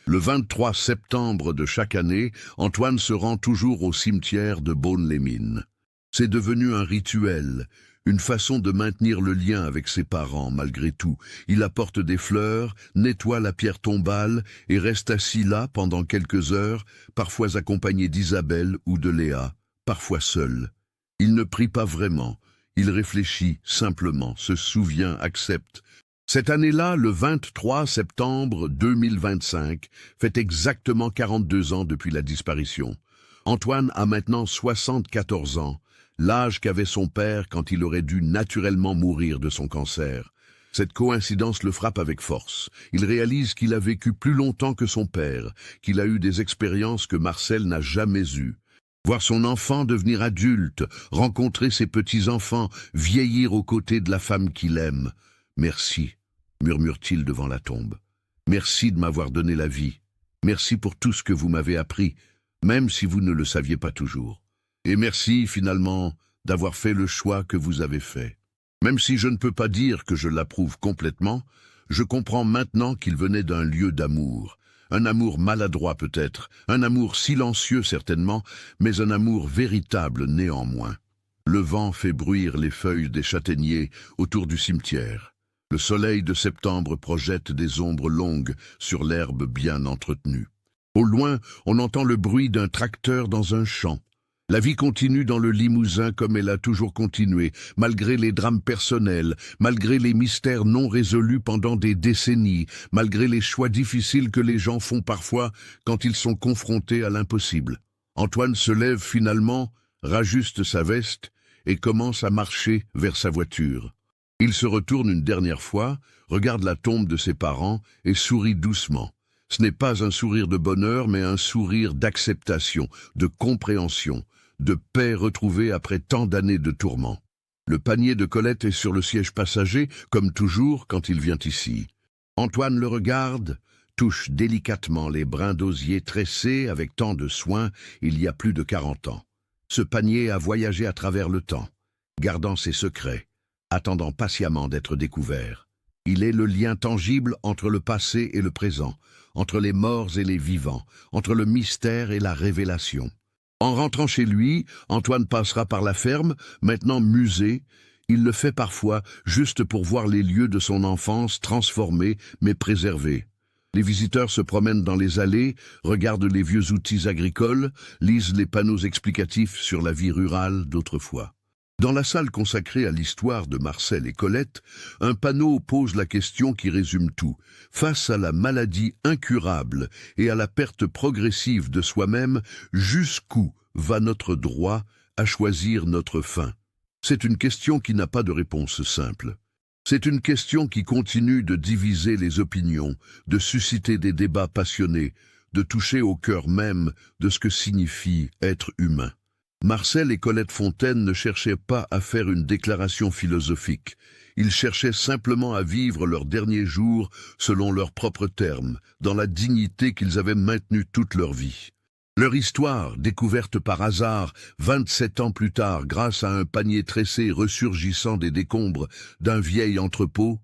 Le 23 septembre de chaque année, Antoine se rend toujours au cimetière de Beaune-les-Mines. C'est devenu un rituel, une façon de maintenir le lien avec ses parents malgré tout. Il apporte des fleurs, nettoie la pierre tombale et reste assis là pendant quelques heures, parfois accompagné d'Isabelle ou de Léa, parfois seul. Il ne prie pas vraiment, il réfléchit simplement, se souvient, accepte. Cette année-là, le 23 septembre 2025, fait exactement 42 ans depuis la disparition. Antoine a maintenant 74 ans, l'âge qu'avait son père quand il aurait dû naturellement mourir de son cancer. Cette coïncidence le frappe avec force. Il réalise qu'il a vécu plus longtemps que son père, qu'il a eu des expériences que Marcel n'a jamais eues. Voir son enfant devenir adulte, rencontrer ses petits-enfants, vieillir aux côtés de la femme qu'il aime. « Merci », murmure-t-il devant la tombe. « Merci de m'avoir donné la vie. Merci pour tout ce que vous m'avez appris, même si vous ne le saviez pas toujours. Et merci, finalement, d'avoir fait le choix que vous avez fait. Même si je ne peux pas dire que je l'approuve complètement, je comprends maintenant qu'il venait d'un lieu d'amour. Un amour maladroit peut-être, un amour silencieux certainement, mais un amour véritable néanmoins. » Le vent fait bruire les feuilles des châtaigniers autour du cimetière. Le soleil de septembre projette des ombres longues sur l'herbe bien entretenue. Au loin, on entend le bruit d'un tracteur dans un champ. La vie continue dans le Limousin comme elle a toujours continué, malgré les drames personnels, malgré les mystères non résolus pendant des décennies, malgré les choix difficiles que les gens font parfois quand ils sont confrontés à l'impossible. Antoine se lève finalement, rajuste sa veste et commence à marcher vers sa voiture. Il se retourne une dernière fois, regarde la tombe de ses parents et sourit doucement. Ce n'est pas un sourire de bonheur, mais un sourire d'acceptation, de compréhension, de paix retrouvée après tant d'années de tourments. Le panier de Colette est sur le siège passager, comme toujours quand il vient ici. Antoine le regarde, touche délicatement les brins d'osier tressés avec tant de soin il y a plus de 40 ans. Ce panier a voyagé à travers le temps, gardant ses secrets, attendant patiemment d'être découvert. Il est le lien tangible entre le passé et le présent, entre les morts et les vivants, entre le mystère et la révélation. En rentrant chez lui, Antoine passera par la ferme, maintenant musée. Il le fait parfois juste pour voir les lieux de son enfance transformés mais préservés. Les visiteurs se promènent dans les allées, regardent les vieux outils agricoles, lisent les panneaux explicatifs sur la vie rurale d'autrefois. Dans la salle consacrée à l'histoire de Marcel et Colette, un panneau pose la question qui résume tout. Face à la maladie incurable et à la perte progressive de soi-même, jusqu'où va notre droit à choisir notre fin? C'est une question qui n'a pas de réponse simple. C'est une question qui continue de diviser les opinions, de susciter des débats passionnés, de toucher au cœur même de ce que signifie être humain. Marcel et Colette Fontaine ne cherchaient pas à faire une déclaration philosophique. Ils cherchaient simplement à vivre leurs derniers jours selon leurs propres termes, dans la dignité qu'ils avaient maintenue toute leur vie. Leur histoire, découverte par hasard 27 ans plus tard grâce à un panier tressé ressurgissant des décombres d'un vieil entrepôt,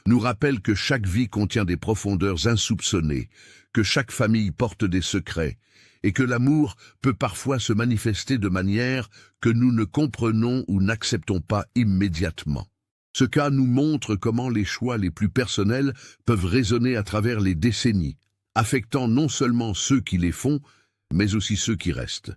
nous rappelle que chaque vie contient des profondeurs insoupçonnées, que chaque famille porte des secrets, et que l'amour peut parfois se manifester de manière que nous ne comprenons ou n'acceptons pas immédiatement. Ce cas nous montre comment les choix les plus personnels peuvent résonner à travers les décennies, affectant non seulement ceux qui les font, mais aussi ceux qui restent.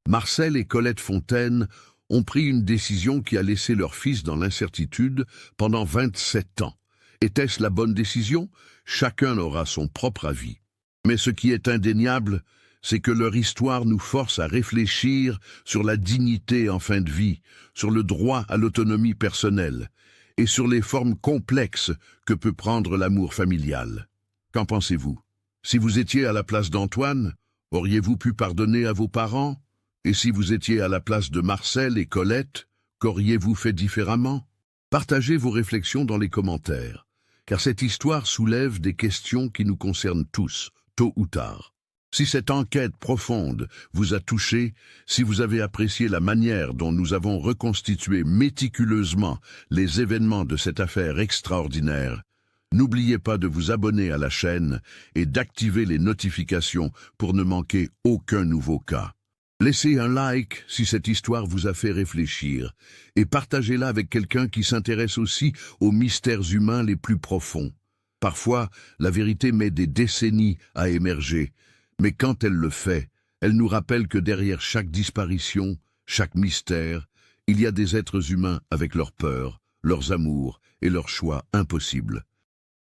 Marcel et Colette Fontaine ont pris une décision qui a laissé leur fils dans l'incertitude pendant 27 ans. Était-ce la bonne décision? Chacun aura son propre avis. Mais ce qui est indéniable, c'est que leur histoire nous force à réfléchir sur la dignité en fin de vie, sur le droit à l'autonomie personnelle et sur les formes complexes que peut prendre l'amour familial. Qu'en pensez-vous? Si vous étiez à la place d'Antoine, auriez-vous pu pardonner à vos parents? Et si vous étiez à la place de Marcel et Colette, qu'auriez-vous fait différemment? Partagez vos réflexions dans les commentaires, car cette histoire soulève des questions qui nous concernent tous, tôt ou tard. Si cette enquête profonde vous a touché, si vous avez apprécié la manière dont nous avons reconstitué méticuleusement les événements de cette affaire extraordinaire, n'oubliez pas de vous abonner à la chaîne et d'activer les notifications pour ne manquer aucun nouveau cas. Laissez un like si cette histoire vous a fait réfléchir et partagez-la avec quelqu'un qui s'intéresse aussi aux mystères humains les plus profonds. Parfois, la vérité met des décennies à émerger, mais quand elle le fait, elle nous rappelle que derrière chaque disparition, chaque mystère, il y a des êtres humains avec leurs peurs, leurs amours et leurs choix impossibles.